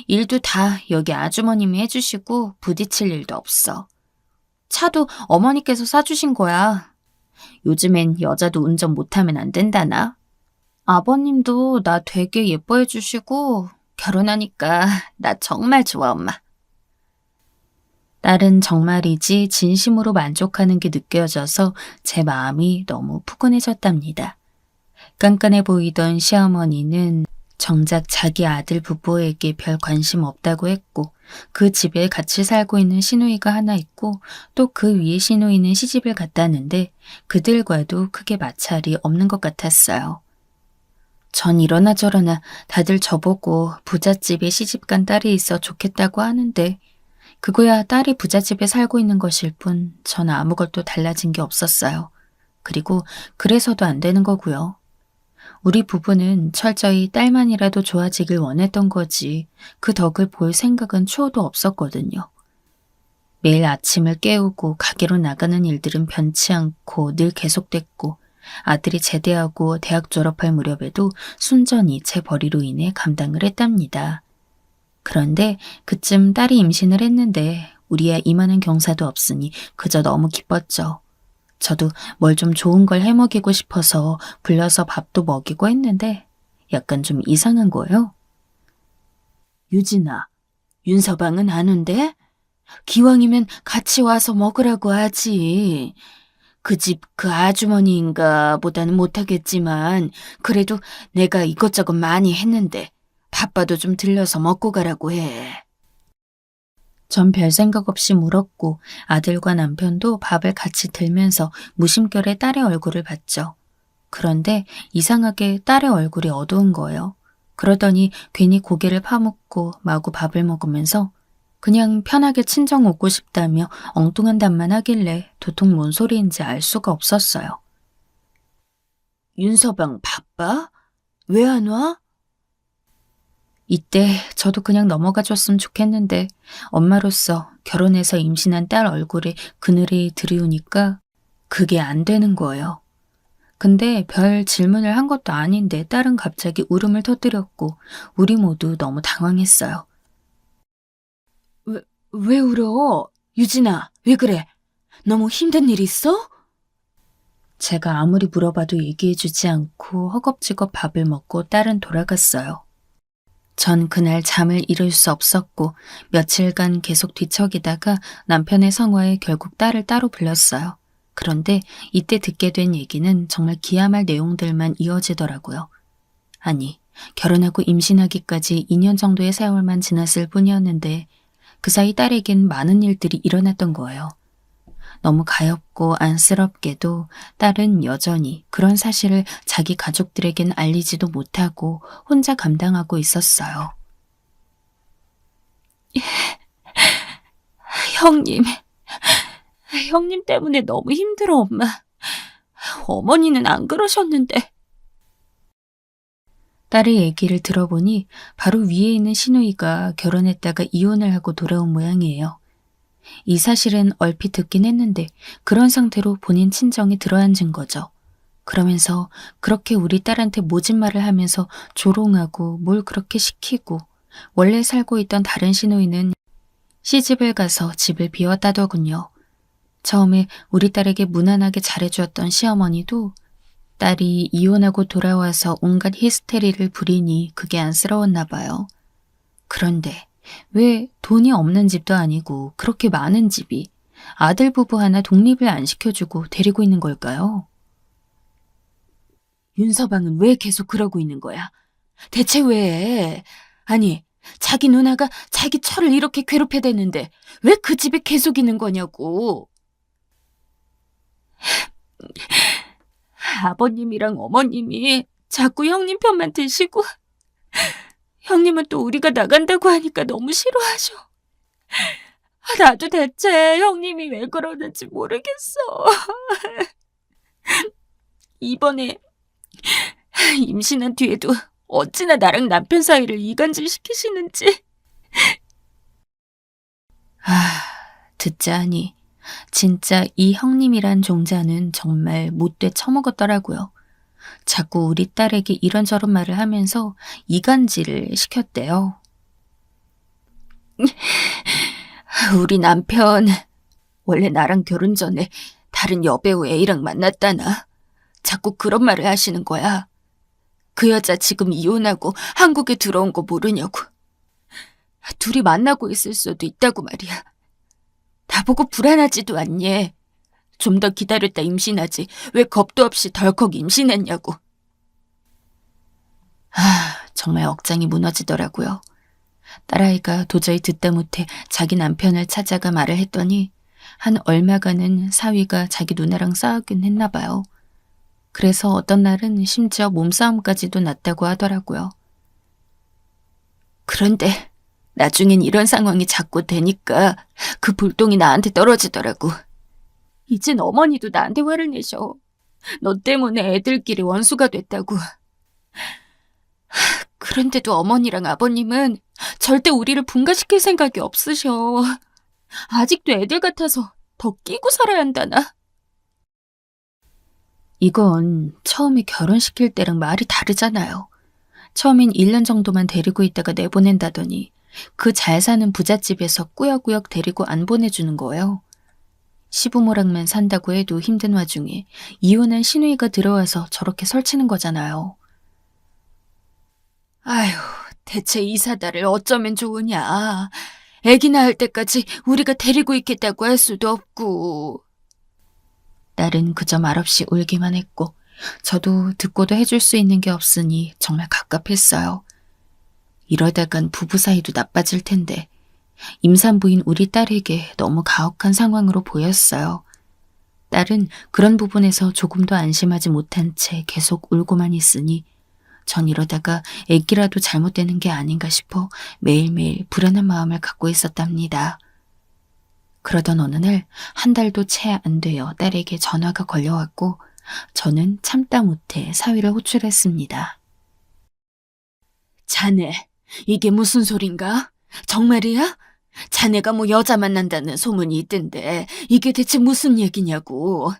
일도 다 여기 아주머님이 해주시고 부딪힐 일도 없어. 차도 어머니께서 사주신 거야. 요즘엔 여자도 운전 못하면 안 된다나? 아버님도 나 되게 예뻐해 주시고 결혼하니까 나 정말 좋아, 엄마. 딸은 정말이지 진심으로 만족하는 게 느껴져서 제 마음이 너무 푸근해졌답니다. 깐깐해 보이던 시어머니는 정작 자기 아들 부부에게 별 관심 없다고 했고 그 집에 같이 살고 있는 시누이가 하나 있고 또 그 위에 시누이는 시집을 갔다는데 그들과도 크게 마찰이 없는 것 같았어요. 전 이러나 저러나 다들 저보고 부잣집에 시집간 딸이 있어 좋겠다고 하는데 그거야 딸이 부잣집에 살고 있는 것일 뿐 전 아무것도 달라진 게 없었어요. 그리고 그래서도 안 되는 거고요. 우리 부부는 철저히 딸만이라도 좋아지길 원했던 거지 그 덕을 볼 생각은 추호도 없었거든요. 매일 아침을 깨우고 가게로 나가는 일들은 변치 않고 늘 계속됐고 아들이 제대하고 대학 졸업할 무렵에도 순전히 제 벌이로 인해 감당을 했답니다. 그런데 그쯤 딸이 임신을 했는데 우리야 이만한 경사도 없으니 그저 너무 기뻤죠. 저도 뭘 좀 좋은 걸 해먹이고 싶어서 불러서 밥도 먹이고 했는데 약간 좀 이상한 거예요. 유진아, 윤서방은 안 온대? 기왕이면 같이 와서 먹으라고 하지. 그 집 그 아주머니인가 보다는 못하겠지만 그래도 내가 이것저것 많이 했는데 바빠도 좀 들려서 먹고 가라고 해. 전 별 생각 없이 물었고 아들과 남편도 밥을 같이 들면서 무심결에 딸의 얼굴을 봤죠. 그런데 이상하게 딸의 얼굴이 어두운 거예요. 그러더니 괜히 고개를 파묻고 마구 밥을 먹으면서 그냥 편하게 친정 오고 싶다며 엉뚱한 답만 하길래 도통 뭔 소리인지 알 수가 없었어요. 윤서방 바빠? 왜 안 와? 이때 저도 그냥 넘어가 줬으면 좋겠는데 엄마로서 결혼해서 임신한 딸 얼굴에 그늘이 들이우니까 그게 안 되는 거예요. 근데 별 질문을 한 것도 아닌데 딸은 갑자기 울음을 터뜨렸고 우리 모두 너무 당황했어요. 왜 울어? 유진아, 왜 그래? 너무 힘든 일 있어? 제가 아무리 물어봐도 얘기해주지 않고 허겁지겁 밥을 먹고 딸은 돌아갔어요. 전 그날 잠을 이룰 수 없었고 며칠간 계속 뒤척이다가 남편의 성화에 결국 딸을 따로 불렀어요. 그런데 이때 듣게 된 얘기는 정말 기야말 내용들만 이어지더라고요. 아니, 결혼하고 임신하기까지 2년 정도의 세월만 지났을 뿐이었는데 그 사이 딸에겐 많은 일들이 일어났던 거예요. 너무 가엾고 안쓰럽게도 딸은 여전히 그런 사실을 자기 가족들에겐 알리지도 못하고 혼자 감당하고 있었어요. 형님 때문에 너무 힘들어, 엄마. 어머니는 안 그러셨는데. 딸의 얘기를 들어보니 바로 위에 있는 시누이가 결혼했다가 이혼을 하고 돌아온 모양이에요. 이 사실은 얼핏 듣긴 했는데 그런 상태로 본인 친정에 들어앉은 거죠. 그러면서 그렇게 우리 딸한테 모진 말을 하면서 조롱하고 뭘 그렇게 시키고 원래 살고 있던 다른 시누이는 시집을 가서 집을 비웠다더군요. 처음에 우리 딸에게 무난하게 잘해주었던 시어머니도 딸이 이혼하고 돌아와서 온갖 히스테리를 부리니 그게 안쓰러웠나 봐요. 그런데 왜 돈이 없는 집도 아니고 그렇게 많은 집이 아들 부부 하나 독립을 안 시켜주고 데리고 있는 걸까요? 윤서방은 왜 계속 그러고 있는 거야? 대체 왜? 아니, 자기 누나가 자기 처를 이렇게 괴롭혀댔는데 왜 그 집에 계속 있는 거냐고. 아버님이랑 어머님이 자꾸 형님 편만 드시고 형님은 또 우리가 나간다고 하니까 너무 싫어하셔. 나도 대체 형님이 왜 그러는지 모르겠어. 이번에 임신한 뒤에도 어찌나 나랑 남편 사이를 이간질 시키시는지. 듣자 하니 진짜 이 형님이란 종자는 정말 못돼 처먹었더라고요. 자꾸 우리 딸에게 이런저런 말을 하면서 이간질을 시켰대요. 우리 남편 원래 나랑 결혼 전에 다른 여배우 A랑 만났다나. 자꾸 그런 말을 하시는 거야. 그 여자 지금 이혼하고 한국에 들어온 거 모르냐고. 둘이 만나고 있을 수도 있다고 말이야. 나보고 불안하지도 않니? 좀 더 기다렸다 임신하지. 왜 겁도 없이 덜컥 임신했냐고. 정말 억장이 무너지더라고요. 딸아이가 도저히 듣다 못해 자기 남편을 찾아가 말을 했더니 한 얼마간은 사위가 자기 누나랑 싸우긴 했나 봐요. 그래서 어떤 날은 심지어 몸싸움까지도 났다고 하더라고요. 그런데 나중엔 이런 상황이 자꾸 되니까 그 불똥이 나한테 떨어지더라고. 이젠 어머니도 나한테 화를 내셔. 너 때문에 애들끼리 원수가 됐다고. 그런데도 어머니랑 아버님은 절대 우리를 분가시킬 생각이 없으셔. 아직도 애들 같아서 더 끼고 살아야 한다나. 이건 처음에 결혼시킬 때랑 말이 다르잖아요. 처음엔 1년 정도만 데리고 있다가 내보낸다더니 그 잘 사는 부잣집에서 꾸역꾸역 데리고 안 보내주는 거예요. 시부모랑만 산다고 해도 힘든 와중에 이혼한 시누이가 들어와서 저렇게 설치는 거잖아요. 아휴, 대체 이 사달을 어쩌면 좋으냐. 애기 낳을 때까지 우리가 데리고 있겠다고 할 수도 없고. 딸은 그저 말없이 울기만 했고 저도 듣고도 해줄 수 있는 게 없으니 정말 갑갑했어요. 이러다간 부부 사이도 나빠질 텐데 임산부인 우리 딸에게 너무 가혹한 상황으로 보였어요. 딸은 그런 부분에서 조금도 안심하지 못한 채 계속 울고만 있으니 전 이러다가 애기라도 잘못되는 게 아닌가 싶어 매일매일 불안한 마음을 갖고 있었답니다. 그러던 어느 날 한 달도 채 안 되어 딸에게 전화가 걸려왔고 저는 참다 못해 사위를 호출했습니다. 자네, 이게 무슨 소린가? 정말이야? 자네가 뭐 여자 만난다는 소문이 있던데 이게 대체 무슨 얘기냐고.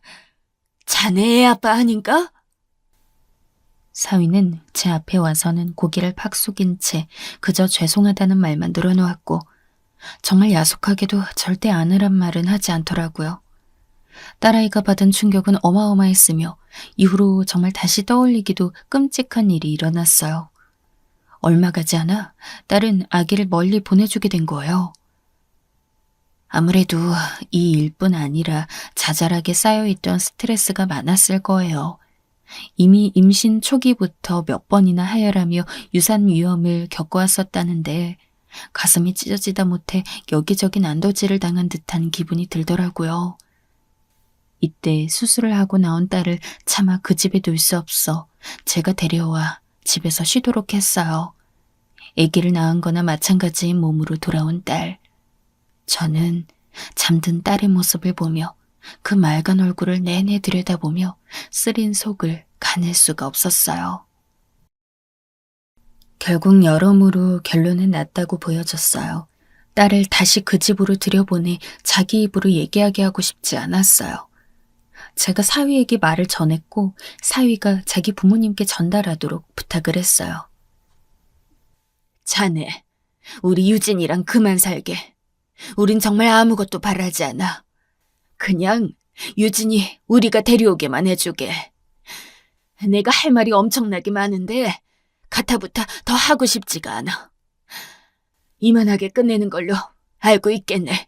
자네 애 아빠 아닌가? 사위는 제 앞에 와서는 고개를 팍 숙인 채 그저 죄송하다는 말만 늘어놓았고 정말 야속하게도 절대 안으란 말은 하지 않더라고요. 딸아이가 받은 충격은 어마어마했으며 이후로 정말 다시 떠올리기도 끔찍한 일이 일어났어요. 얼마 가지 않아 딸은 아기를 멀리 보내주게 된 거예요. 아무래도 이 일뿐 아니라 자잘하게 쌓여있던 스트레스가 많았을 거예요. 이미 임신 초기부터 몇 번이나 하혈하며 유산 위험을 겪어왔었다는데 가슴이 찢어지다 못해 여기저기 난도질을 당한 듯한 기분이 들더라고요. 이때 수술을 하고 나온 딸을 차마 그 집에 둘 수 없어 제가 데려와 집에서 쉬도록 했어요. 아기를 낳은 거나 마찬가지인 몸으로 돌아온 딸. 저는 잠든 딸의 모습을 보며 그 맑은 얼굴을 내내 들여다보며 쓰린 속을 가눌 수가 없었어요. 결국 여러모로 결론은 났다고 보여졌어요. 딸을 다시 그 집으로 들여보내 자기 입으로 얘기하게 하고 싶지 않았어요. 제가 사위에게 말을 전했고 사위가 자기 부모님께 전달하도록 부탁을 했어요. 자네, 우리 유진이랑 그만 살게. 우린 정말 아무것도 바라지 않아. 그냥 유진이 우리가 데려오게만 해주게. 내가 할 말이 엄청나게 많은데 가타부타 더 하고 싶지가 않아. 이만하게 끝내는 걸로 알고 있겠네.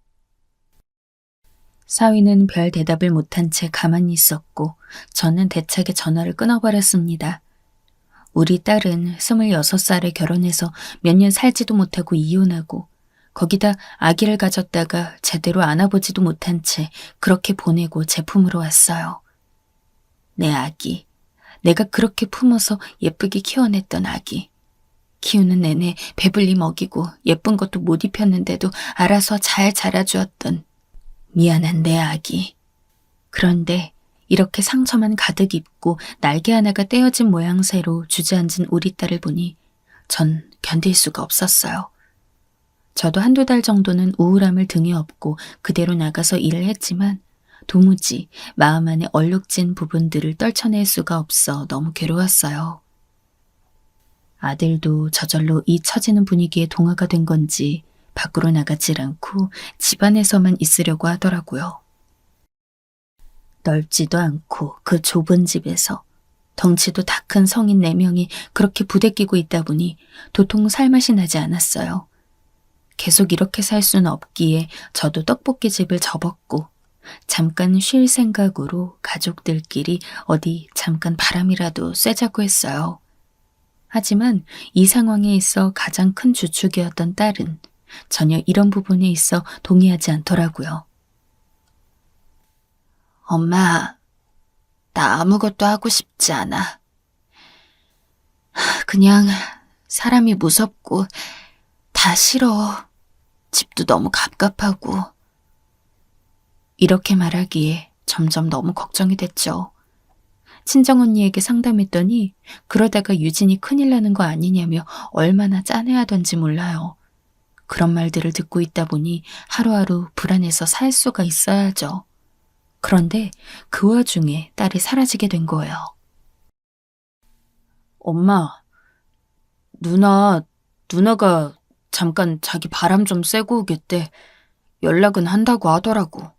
사위는 별 대답을 못한 채 가만히 있었고 저는 대차게 전화를 끊어버렸습니다. 우리 딸은 26살에 결혼해서 몇 년 살지도 못하고 이혼하고 거기다 아기를 가졌다가 제대로 안아보지도 못한 채 그렇게 보내고 제 품으로 왔어요. 내 아기. 내가 그렇게 품어서 예쁘게 키워냈던 아기. 키우는 내내 배불리 먹이고 예쁜 것도 못 입혔는데도 알아서 잘 자라주었던 미안한 내 아기. 그런데 이렇게 상처만 가득 입고 날개 하나가 떼어진 모양새로 주저앉은 우리 딸을 보니 전 견딜 수가 없었어요. 저도 한두 달 정도는 우울함을 등에 업고 그대로 나가서 일을 했지만 도무지 마음 안에 얼룩진 부분들을 떨쳐낼 수가 없어 너무 괴로웠어요. 아들도 저절로 이 처지는 분위기에 동화가 된 건지 밖으로 나가질 않고 집안에서만 있으려고 하더라고요. 넓지도 않고 그 좁은 집에서 덩치도 다 큰 성인 4명이 그렇게 부대끼고 있다 보니 도통 살맛이 나지 않았어요. 계속 이렇게 살 수는 없기에 저도 떡볶이집을 접었고 잠깐 쉴 생각으로 가족들끼리 어디 잠깐 바람이라도 쐬자고 했어요. 하지만 이 상황에 있어 가장 큰 주축이었던 딸은 전혀 이런 부분에 있어 동의하지 않더라고요. 엄마, 나 아무것도 하고 싶지 않아. 그냥 사람이 무섭고 다 싫어. 집도 너무 갑갑하고. 이렇게 말하기에 점점 너무 걱정이 됐죠. 친정언니에게 상담했더니 그러다가 유진이 큰일 나는 거 아니냐며 얼마나 짠해하던지 몰라요. 그런 말들을 듣고 있다 보니 하루하루 불안해서 살 수가 있어야죠. 그런데 그 와중에 딸이 사라지게 된 거예요. 엄마, 누나가 잠깐 자기 바람 좀 쐬고 오겠대. 연락은 한다고 하더라고.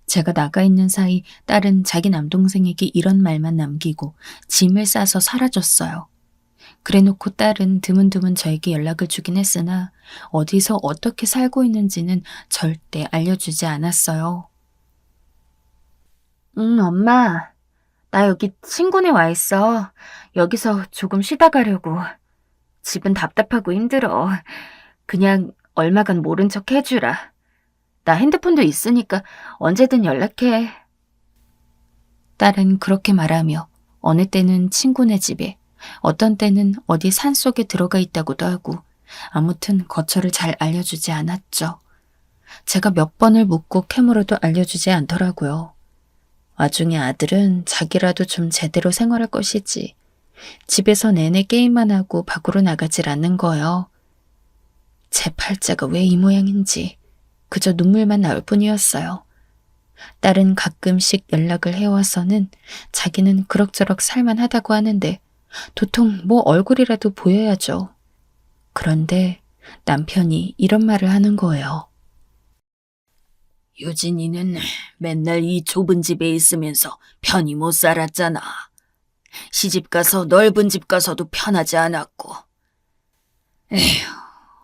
제가 나가 있는 사이 딸은 자기 남동생에게 이런 말만 남기고 짐을 싸서 사라졌어요. 그래놓고 딸은 드문드문 저에게 연락을 주긴 했으나 어디서 어떻게 살고 있는지는 절대 알려주지 않았어요. 응, 엄마. 나 여기 친구네 와 있어. 여기서 조금 쉬다 가려고. 집은 답답하고 힘들어. 그냥 얼마간 모른 척 해주라. 나 핸드폰도 있으니까 언제든 연락해. 딸은 그렇게 말하며 어느 때는 친구네 집에, 어떤 때는 어디 산속에 들어가 있다고도 하고 아무튼 거처를 잘 알려주지 않았죠. 제가 몇 번을 묻고 캐물어도 알려주지 않더라고요. 와중에 아들은 자기라도 좀 제대로 생활할 것이지 집에서 내내 게임만 하고 밖으로 나가질 않는 거예요. 제 팔자가 왜 이 모양인지 그저 눈물만 나올 뿐이었어요. 딸은 가끔씩 연락을 해와서는 자기는 그럭저럭 살만하다고 하는데 도통 뭐 얼굴이라도 보여야죠. 그런데 남편이 이런 말을 하는 거예요. 유진이는 맨날 이 좁은 집에 있으면서 편히 못 살았잖아. 시집가서 넓은 집 가서도 편하지 않았고. 에휴,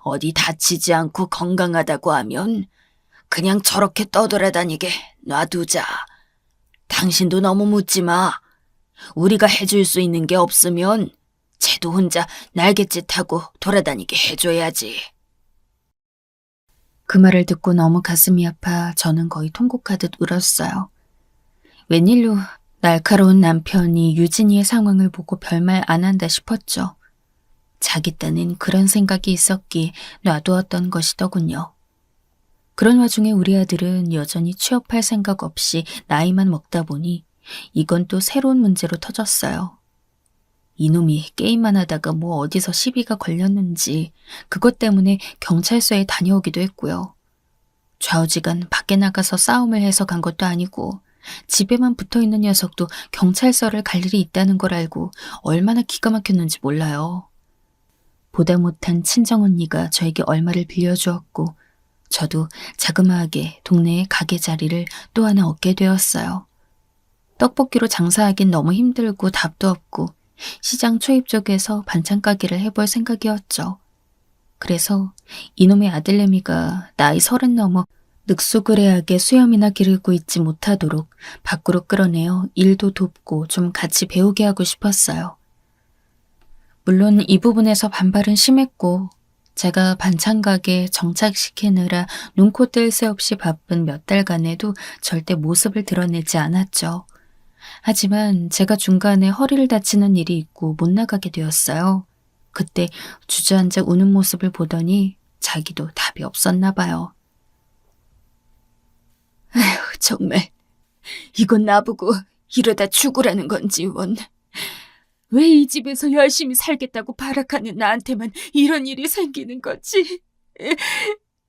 어디 다치지 않고 건강하다고 하면 그냥 저렇게 떠돌아다니게 놔두자. 당신도 너무 묻지 마. 우리가 해줄 수 있는 게 없으면 쟤도 혼자 날갯짓하고 돌아다니게 해줘야지. 그 말을 듣고 너무 가슴이 아파 저는 거의 통곡하듯 울었어요. 웬일로 날카로운 남편이 유진이의 상황을 보고 별말 안 한다 싶었죠. 자기 딴엔 그런 생각이 있었기에 놔두었던 것이더군요. 그런 와중에 우리 아들은 여전히 취업할 생각 없이 나이만 먹다 보니 이건 또 새로운 문제로 터졌어요. 이놈이 게임만 하다가 뭐 어디서 시비가 걸렸는지 그것 때문에 경찰서에 다녀오기도 했고요. 좌우지간 밖에 나가서 싸움을 해서 간 것도 아니고 집에만 붙어있는 녀석도 경찰서를 갈 일이 있다는 걸 알고 얼마나 기가 막혔는지 몰라요. 보다 못한 친정언니가 저에게 얼마를 빌려주었고 저도 자그마하게 동네의 가게 자리를 또 하나 얻게 되었어요. 떡볶이로 장사하긴 너무 힘들고 답도 없고 시장 초입 쪽에서 반찬 가게를 해볼 생각이었죠. 그래서 이놈의 아들내미가 나이 30 넘어 늑수그레하게 수염이나 기르고 있지 못하도록 밖으로 끌어내어 일도 돕고 좀 같이 배우게 하고 싶었어요. 물론 이 부분에서 반발은 심했고 제가 반찬 가게 정착시키느라 눈코 뜰 새 없이 바쁜 몇 달간에도 절대 모습을 드러내지 않았죠. 하지만 제가 중간에 허리를 다치는 일이 있고 못 나가게 되었어요. 그때 주저앉아 우는 모습을 보더니 자기도 답이 없었나 봐요. 아휴, 정말. 이건 나보고 이러다 죽으라는 건지 원. 왜 이 집에서 열심히 살겠다고 발악하는 나한테만 이런 일이 생기는 거지?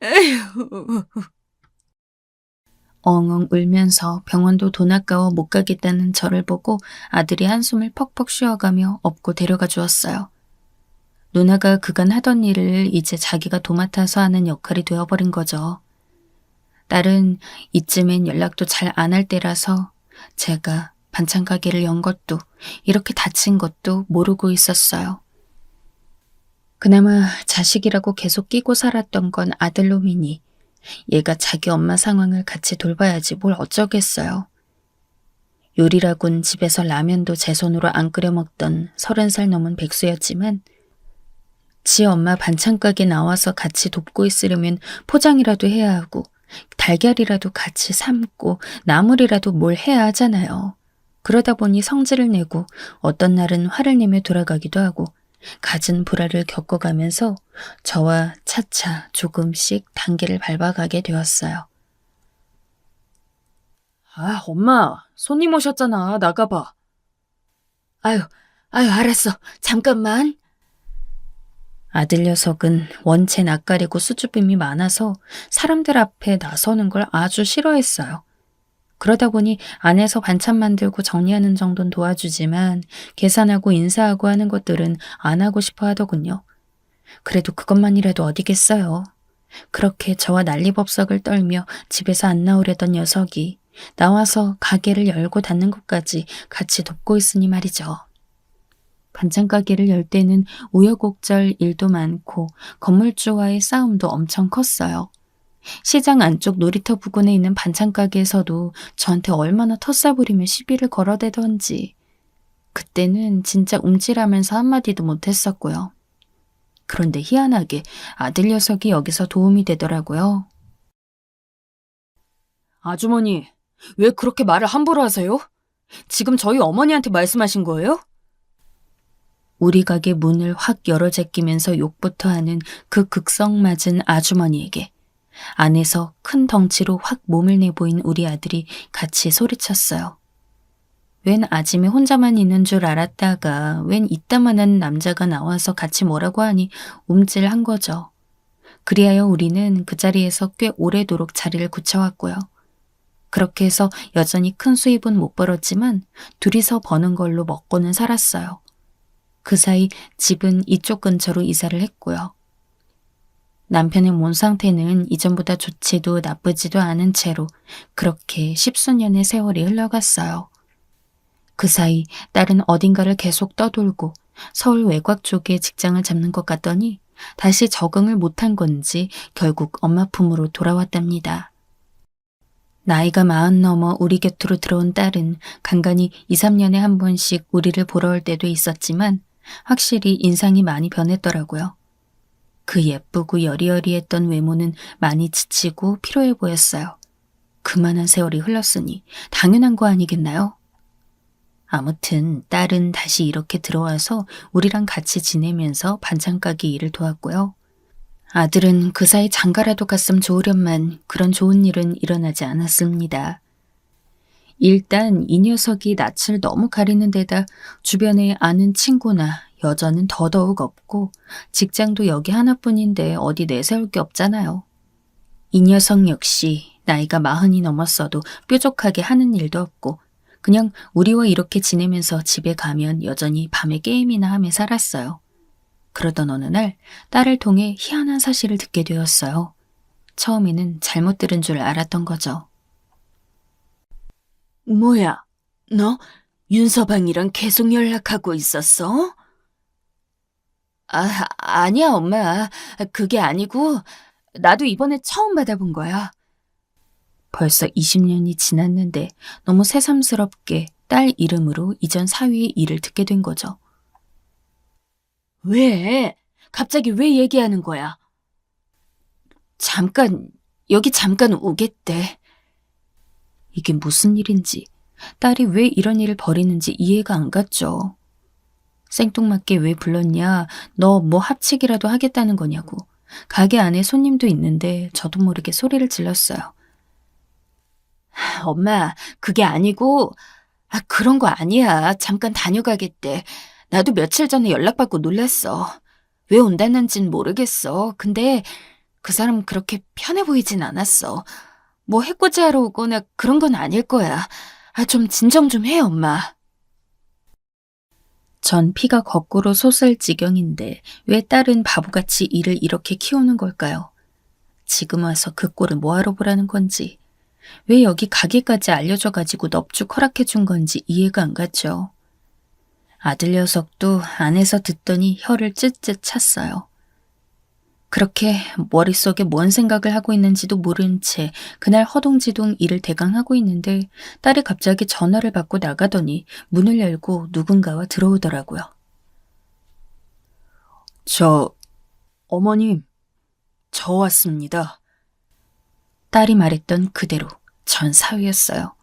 에휴. 엉엉 울면서 병원도 돈 아까워 못 가겠다는 저를 보고 아들이 한숨을 퍽퍽 쉬어가며 업고 데려가 주었어요. 누나가 그간 하던 일을 이제 자기가 도맡아서 하는 역할이 되어버린 거죠. 딸은 이쯤엔 연락도 잘 안 할 때라서 제가 반찬 가게를 연 것도 이렇게 다친 것도 모르고 있었어요. 그나마 자식이라고 계속 끼고 살았던 건 아들놈이니 얘가 자기 엄마 상황을 같이 돌봐야지 뭘 어쩌겠어요. 요리라곤 집에서 라면도 제 손으로 안 끓여 먹던 30살 넘은 백수였지만 지 엄마 반찬 가게 나와서 같이 돕고 있으려면 포장이라도 해야 하고 달걀이라도 같이 삶고 나물이라도 뭘 해야 하잖아요. 그러다 보니 성질을 내고 어떤 날은 화를 내며 돌아가기도 하고 갖은 불화를 겪어가면서 저와 차차 조금씩 단계를 밟아가게 되었어요. 아, 엄마, 손님 오셨잖아. 나가봐. 아유, 알았어. 잠깐만. 아들 녀석은 원체 낯가리고 수줍음이 많아서 사람들 앞에 나서는 걸 아주 싫어했어요. 그러다 보니 안에서 반찬 만들고 정리하는 정도는 도와주지만 계산하고 인사하고 하는 것들은 안 하고 싶어 하더군요. 그래도 그것만이라도 어디겠어요. 그렇게 저와 난리법석을 떨며 집에서 안 나오려던 녀석이 나와서 가게를 열고 닫는 것까지 같이 돕고 있으니 말이죠. 반찬 가게를 열 때는 우여곡절 일도 많고 건물주와의 싸움도 엄청 컸어요. 시장 안쪽 놀이터 부근에 있는 반찬 가게에서도 저한테 얼마나 텃살 부리며 시비를 걸어대던지. 그때는 진짜 움찔하면서 한마디도 못했었고요. 그런데 희한하게 아들 녀석이 여기서 도움이 되더라고요. 아주머니, 왜 그렇게 말을 함부로 하세요? 지금 저희 어머니한테 말씀하신 거예요? 우리 가게 문을 확 열어 제끼면서 욕부터 하는 그 극성맞은 아주머니에게 안에서 큰 덩치로 확 몸을 내보인 우리 아들이 같이 소리쳤어요. 웬 아짐에 혼자만 있는 줄 알았다가 웬 이따만한 남자가 나와서 같이 뭐라고 하니 움찔한 거죠. 그리하여 우리는 그 자리에서 꽤 오래도록 자리를 굳혀왔고요. 그렇게 해서 여전히 큰 수입은 못 벌었지만 둘이서 버는 걸로 먹고는 살았어요. 그 사이 집은 이쪽 근처로 이사를 했고요. 남편의 몸 상태는 이전보다 좋지도 나쁘지도 않은 채로 그렇게 10수년의 세월이 흘러갔어요. 그 사이 딸은 어딘가를 계속 떠돌고 서울 외곽 쪽에 직장을 잡는 것 같더니 다시 적응을 못한 건지 결국 엄마 품으로 돌아왔답니다. 나이가 40 넘어 우리 곁으로 들어온 딸은 간간히 2, 3년에 한 번씩 우리를 보러 올 때도 있었지만 확실히 인상이 많이 변했더라고요. 그 예쁘고 여리여리했던 외모는 많이 지치고 피로해 보였어요. 그만한 세월이 흘렀으니 당연한 거 아니겠나요? 아무튼 딸은 다시 이렇게 들어와서 우리랑 같이 지내면서 반찬 가게 일을 도왔고요. 아들은 그 사이 장가라도 갔음 좋으련만 그런 좋은 일은 일어나지 않았습니다. 일단 이 녀석이 낯을 너무 가리는 데다 주변에 아는 친구나 여자는 더더욱 없고 직장도 여기 하나뿐인데 어디 내세울 게 없잖아요. 이 녀석 역시 나이가 40이 넘었어도 뾰족하게 하는 일도 없고 그냥 우리와 이렇게 지내면서 집에 가면 여전히 밤에 게임이나 하며 살았어요. 그러던 어느 날 딸을 통해 희한한 사실을 듣게 되었어요. 처음에는 잘못 들은 줄 알았던 거죠. 뭐야, 너 윤서방이랑 계속 연락하고 있었어? 아니야, 엄마. 그게 아니고 나도 이번에 처음 받아본 거야. 벌써 20년이 지났는데 너무 새삼스럽게 딸 이름으로 이전 사위의 일을 듣게 된 거죠. 왜? 갑자기 왜 얘기하는 거야? 여기 잠깐 오겠대. 이게 무슨 일인지 딸이 왜 이런 일을 벌이는지 이해가 안 갔죠. 생뚱맞게 왜 불렀냐, 너 뭐 합치기라도 하겠다는 거냐고. 가게 안에 손님도 있는데 저도 모르게 소리를 질렀어요. 엄마, 그게 아니고, 그런 거 아니야. 잠깐 다녀가겠대. 나도 며칠 전에 연락받고 놀랐어. 왜 온다는진 모르겠어. 근데 그 사람 그렇게 편해 보이진 않았어. 뭐 해코지하러 오거나 그런 건 아닐 거야. 좀 진정 좀 해, 엄마. 전 피가 거꾸로 솟을 지경인데 왜 딸은 바보같이 이를 이렇게 키우는 걸까요? 지금 와서 그 꼴을 뭐하러 보라는 건지, 왜 여기 가게까지 알려줘가지고 넙죽 허락해준 건지 이해가 안 갔죠. 아들 녀석도 안에서 듣더니 혀를 찢찢 찼어요. 그렇게 머릿속에 뭔 생각을 하고 있는지도 모른 채 그날 허둥지둥 일을 대강 하고 있는데 딸이 갑자기 전화를 받고 나가더니 문을 열고 누군가와 들어오더라고요. 어머님, 저 왔습니다. 딸이 말했던 그대로 전 사위였어요.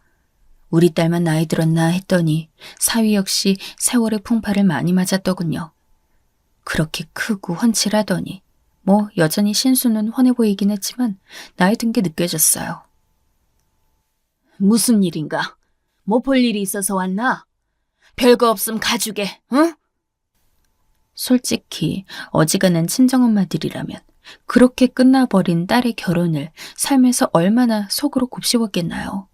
우리 딸만 나이 들었나 했더니 사위 역시 세월의 풍파를 많이 맞았더군요. 그렇게 크고 훤칠하더니 뭐 여전히 신수는 훤해 보이긴 했지만 나이 든 게 느껴졌어요. 무슨 일인가? 뭐 볼 일이 있어서 왔나? 별거 없음 가주게, 응? 솔직히 어지간한 친정엄마들이라면 그렇게 끝나버린 딸의 결혼을 삶에서 얼마나 속으로 곱씹었겠나요?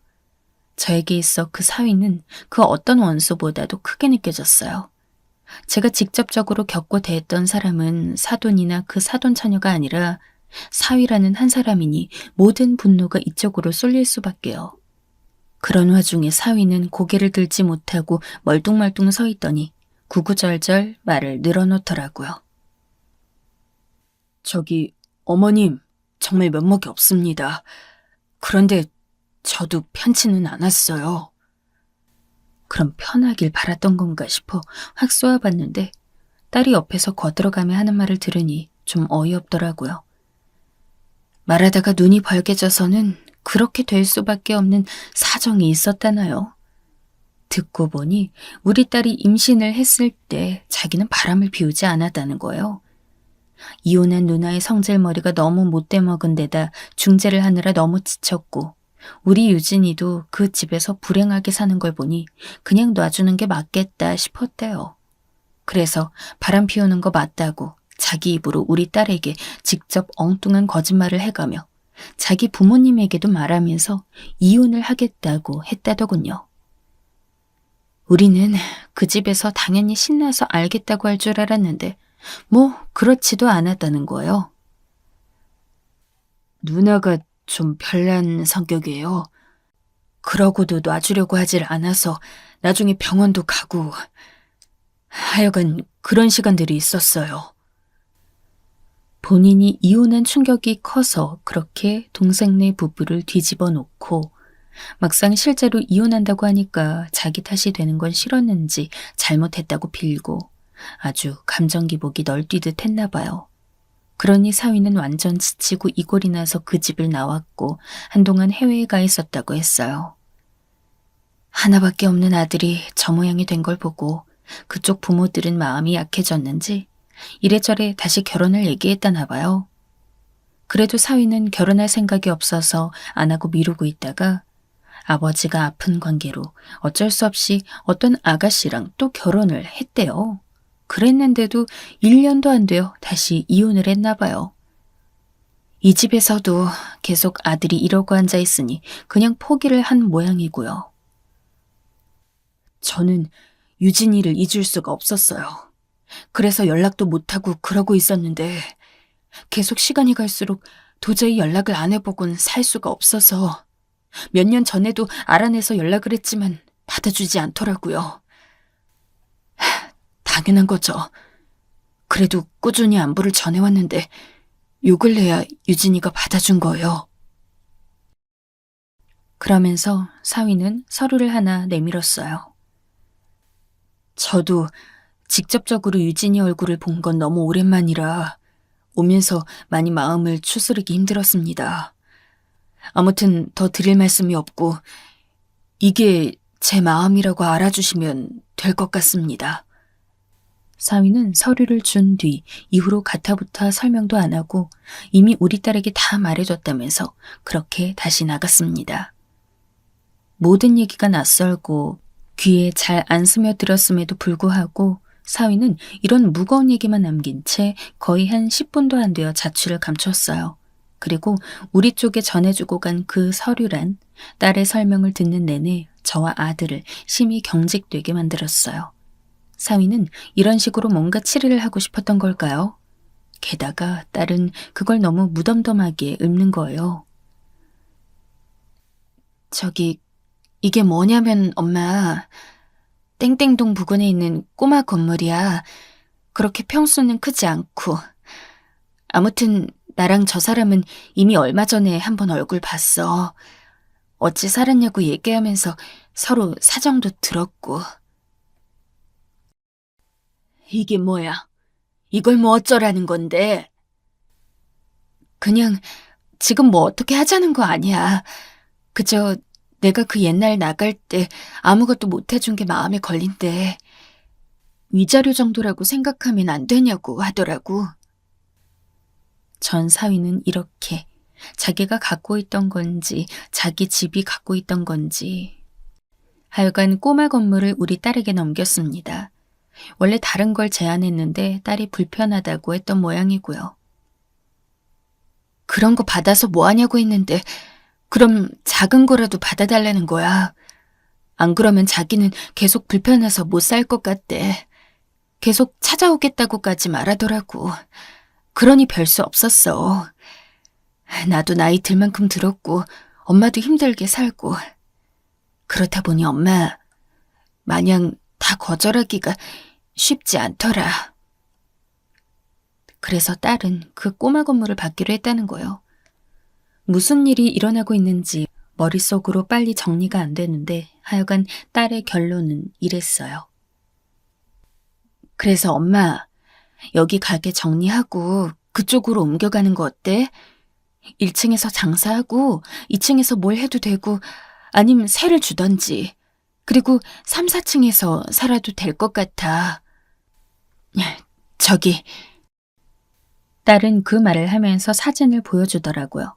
저에게 있어 그 사위는 그 어떤 원수보다도 크게 느껴졌어요. 제가 직접적으로 겪고 대했던 사람은 사돈이나 그 사돈 처녀가 아니라 사위라는 한 사람이니 모든 분노가 이쪽으로 쏠릴 수밖에요. 그런 와중에 사위는 고개를 들지 못하고 멀뚱멀뚱 서 있더니 구구절절 말을 늘어놓더라고요. 어머님, 정말 면목이 없습니다. 그런데 저도 편치는 않았어요. 그럼 편하길 바랐던 건가 싶어 확 쏘아봤는데 딸이 옆에서 거들어가며 하는 말을 들으니 좀 어이없더라고요. 말하다가 눈이 벌게져서는 그렇게 될 수밖에 없는 사정이 있었다나요? 듣고 보니 우리 딸이 임신을 했을 때 자기는 바람을 피우지 않았다는 거예요. 이혼한 누나의 성질머리가 너무 못돼 먹은 데다 중재를 하느라 너무 지쳤고 우리 유진이도 그 집에서 불행하게 사는 걸 보니 그냥 놔주는 게 맞겠다 싶었대요. 그래서 바람 피우는 거 맞다고 자기 입으로 우리 딸에게 직접 엉뚱한 거짓말을 해가며 자기 부모님에게도 말하면서 이혼을 하겠다고 했다더군요. 우리는 그 집에서 당연히 신나서 알겠다고 할 줄 알았는데 뭐 그렇지도 않았다는 거예요. 누나가 좀 별난 성격이에요. 그러고도 놔주려고 하질 않아서 나중에 병원도 가고 하여간 그런 시간들이 있었어요. 본인이 이혼한 충격이 커서 그렇게 동생네 부부를 뒤집어 놓고 막상 실제로 이혼한다고 하니까 자기 탓이 되는 건 싫었는지 잘못했다고 빌고 아주 감정 기복이 널뛰듯 했나 봐요. 그러니 사위는 완전 지치고 이골이 나서 그 집을 나왔고 한동안 해외에 가 있었다고 했어요. 하나밖에 없는 아들이 저 모양이 된 걸 보고 그쪽 부모들은 마음이 약해졌는지 이래저래 다시 결혼을 얘기했다나 봐요. 그래도 사위는 결혼할 생각이 없어서 안 하고 미루고 있다가 아버지가 아픈 관계로 어쩔 수 없이 어떤 아가씨랑 또 결혼을 했대요. 그랬는데도 1년도 안 돼요. 다시 이혼을 했나 봐요. 이 집에서도 계속 아들이 이러고 앉아 있으니 그냥 포기를 한 모양이고요. 저는 유진이를 잊을 수가 없었어요. 그래서 연락도 못하고 그러고 있었는데 계속 시간이 갈수록 도저히 연락을 안 해보곤 살 수가 없어서 몇 년 전에도 알아내서 연락을 했지만 받아주지 않더라고요. 당연한 거죠. 그래도 꾸준히 안부를 전해왔는데 요 근래야 유진이가 받아준 거예요. 그러면서 사위는 서류를 하나 내밀었어요. 저도 직접적으로 유진이 얼굴을 본 건 너무 오랜만이라 오면서 많이 마음을 추스르기 힘들었습니다. 아무튼 더 드릴 말씀이 없고 이게 제 마음이라고 알아주시면 될 것 같습니다. 사위는 서류를 준 뒤 이후로 가타부타 설명도 안 하고 이미 우리 딸에게 다 말해줬다면서 그렇게 다시 나갔습니다. 모든 얘기가 낯설고 귀에 잘 안 스며들었음에도 불구하고 사위는 이런 무거운 얘기만 남긴 채 거의 한 10분도 안 되어 자취를 감췄어요. 그리고 우리 쪽에 전해주고 간 그 서류란 딸의 설명을 듣는 내내 저와 아들을 심히 경직되게 만들었어요. 사위는 이런 식으로 뭔가 치료를 하고 싶었던 걸까요? 게다가 딸은 그걸 너무 무덤덤하게 읊는 거예요. 이게 뭐냐면 엄마, 땡땡동 부근에 있는 꼬마 건물이야. 그렇게 평수는 크지 않고. 아무튼 나랑 저 사람은 이미 얼마 전에 한번 얼굴 봤어. 어찌 살았냐고 얘기하면서 서로 사정도 들었고. 이게 뭐야? 이걸 뭐 어쩌라는 건데? 그냥 지금 뭐 어떻게 하자는 거 아니야. 그저 내가 그 옛날 나갈 때 아무것도 못 해준 게 마음에 걸린대. 위자료 정도라고 생각하면 안 되냐고 하더라고. 전 사위는 이렇게 자기가 갖고 있던 건지 자기 집이 갖고 있던 건지 하여간 꼬마 건물을 우리 딸에게 넘겼습니다. 원래 다른 걸 제안했는데 딸이 불편하다고 했던 모양이고요. 그런 거 받아서 뭐 하냐고 했는데 그럼 작은 거라도 받아달라는 거야. 안 그러면 자기는 계속 불편해서 못 살 것 같대. 계속 찾아오겠다고까지 말하더라고. 그러니 별 수 없었어. 나도 나이 들 만큼 들었고 엄마도 힘들게 살고. 그렇다 보니 엄마, 마냥 다 거절하기가 쉽지 않더라. 그래서 딸은 그 꼬마 건물을 받기로 했다는 거예요. 무슨 일이 일어나고 있는지 머릿속으로 빨리 정리가 안 되는데 하여간 딸의 결론은 이랬어요. 그래서 엄마, 여기 가게 정리하고 그쪽으로 옮겨가는 거 어때? 1층에서 장사하고 2층에서 뭘 해도 되고 아니면 세를 주던지. 그리고 3, 4층에서 살아도 될 것 같아. 저기, 딸은 그 말을 하면서 사진을 보여주더라고요.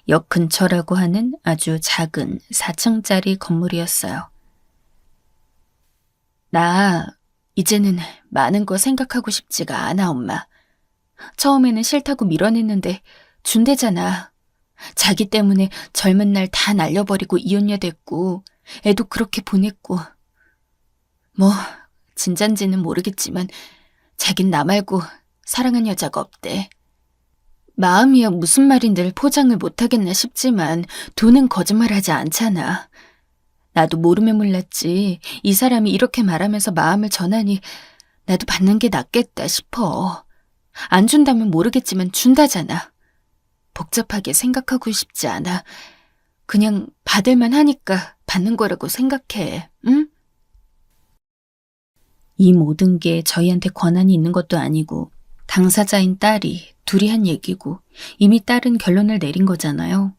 역 근처라고 하는 아주 작은 4층짜리 건물이었어요. 나 이제는 많은 거 생각하고 싶지가 않아, 엄마. 처음에는 싫다고 밀어냈는데 준대잖아. 자기 때문에 젊은 날 다 날려버리고 이혼녀 됐고 애도 그렇게 보냈고. 뭐 진짠지는 모르겠지만 자긴 나 말고 사랑한 여자가 없대. 마음이야 무슨 말인들 포장을 못하겠나 싶지만 돈은 거짓말하지 않잖아. 나도 모르면 몰랐지. 이 사람이 이렇게 말하면서 마음을 전하니 나도 받는 게 낫겠다 싶어. 안 준다면 모르겠지만 준다잖아. 복잡하게 생각하고 싶지 않아. 그냥 받을만 하니까 받는 거라고 생각해. 응? 이 모든 게 저희한테 권한이 있는 것도 아니고 당사자인 딸이 둘이 한 얘기고 이미 딸은 결론을 내린 거잖아요.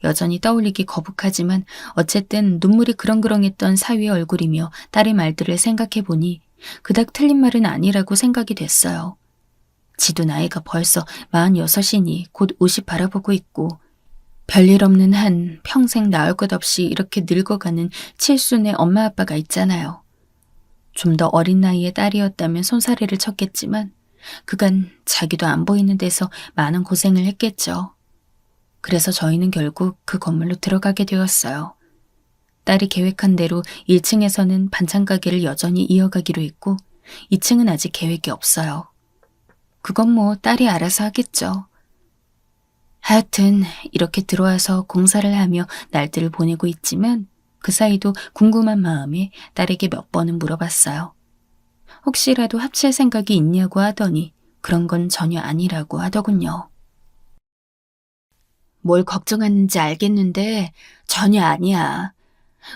여전히 떠올리기 거북하지만 어쨌든 눈물이 그렁그렁했던 사위의 얼굴이며 딸의 말들을 생각해보니 그닥 틀린 말은 아니라고 생각이 됐어요. 지도 나이가 벌써 46이니 곧 50 바라보고 있고 별일 없는 한 평생 나을 것 없이 이렇게 늙어가는 칠순의 엄마 아빠가 있잖아요. 좀 더 어린 나이의 딸이었다면 손사래를 쳤겠지만 그간 자기도 안 보이는 데서 많은 고생을 했겠죠. 그래서 저희는 결국 그 건물로 들어가게 되었어요. 딸이 계획한 대로 1층에서는 반찬 가게를 여전히 이어가기로 했고 2층은 아직 계획이 없어요. 그건 뭐 딸이 알아서 하겠죠. 하여튼 이렇게 들어와서 공사를 하며 날들을 보내고 있지만 그 사이도 궁금한 마음에 딸에게 몇 번은 물어봤어요. 혹시라도 합칠 생각이 있냐고 하더니 그런 건 전혀 아니라고 하더군요. 뭘 걱정하는지 알겠는데 전혀 아니야.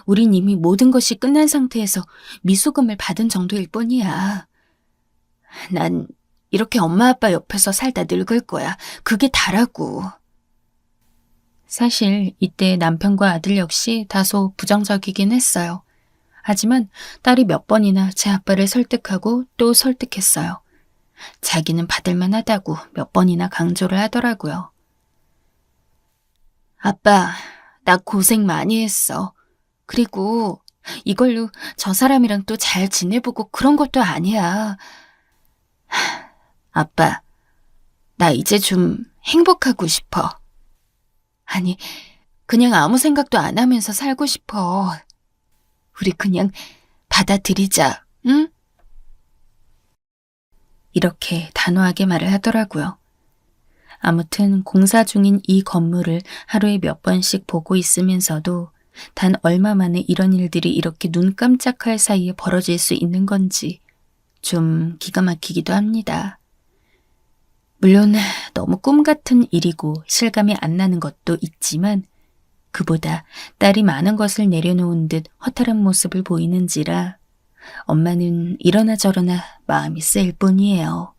우린 이미 모든 것이 끝난 상태에서 미수금을 받은 정도일 뿐이야. 난 이렇게 엄마 아빠 옆에서 살다 늙을 거야. 그게 다라고. 사실 이때 남편과 아들 역시 다소 부정적이긴 했어요. 하지만 딸이 몇 번이나 제 아빠를 설득하고 또 설득했어요. 자기는 받을만 하다고 몇 번이나 강조를 하더라고요. 아빠, 나 고생 많이 했어. 그리고 이걸로 저 사람이랑 또 잘 지내보고 그런 것도 아니야. 아빠, 나 이제 좀 행복하고 싶어. 아니, 그냥 아무 생각도 안 하면서 살고 싶어. 우리 그냥 받아들이자, 응? 이렇게 단호하게 말을 하더라고요. 아무튼 공사 중인 이 건물을 하루에 몇 번씩 보고 있으면서도 단 얼마 만에 이런 일들이 이렇게 눈 깜짝할 사이에 벌어질 수 있는 건지 좀 기가 막히기도 합니다. 물론 너무 꿈 같은 일이고 실감이 안 나는 것도 있지만 그보다 딸이 많은 것을 내려놓은 듯 허탈한 모습을 보이는지라 엄마는 이러나 저러나 마음이 쓰일 뿐이에요.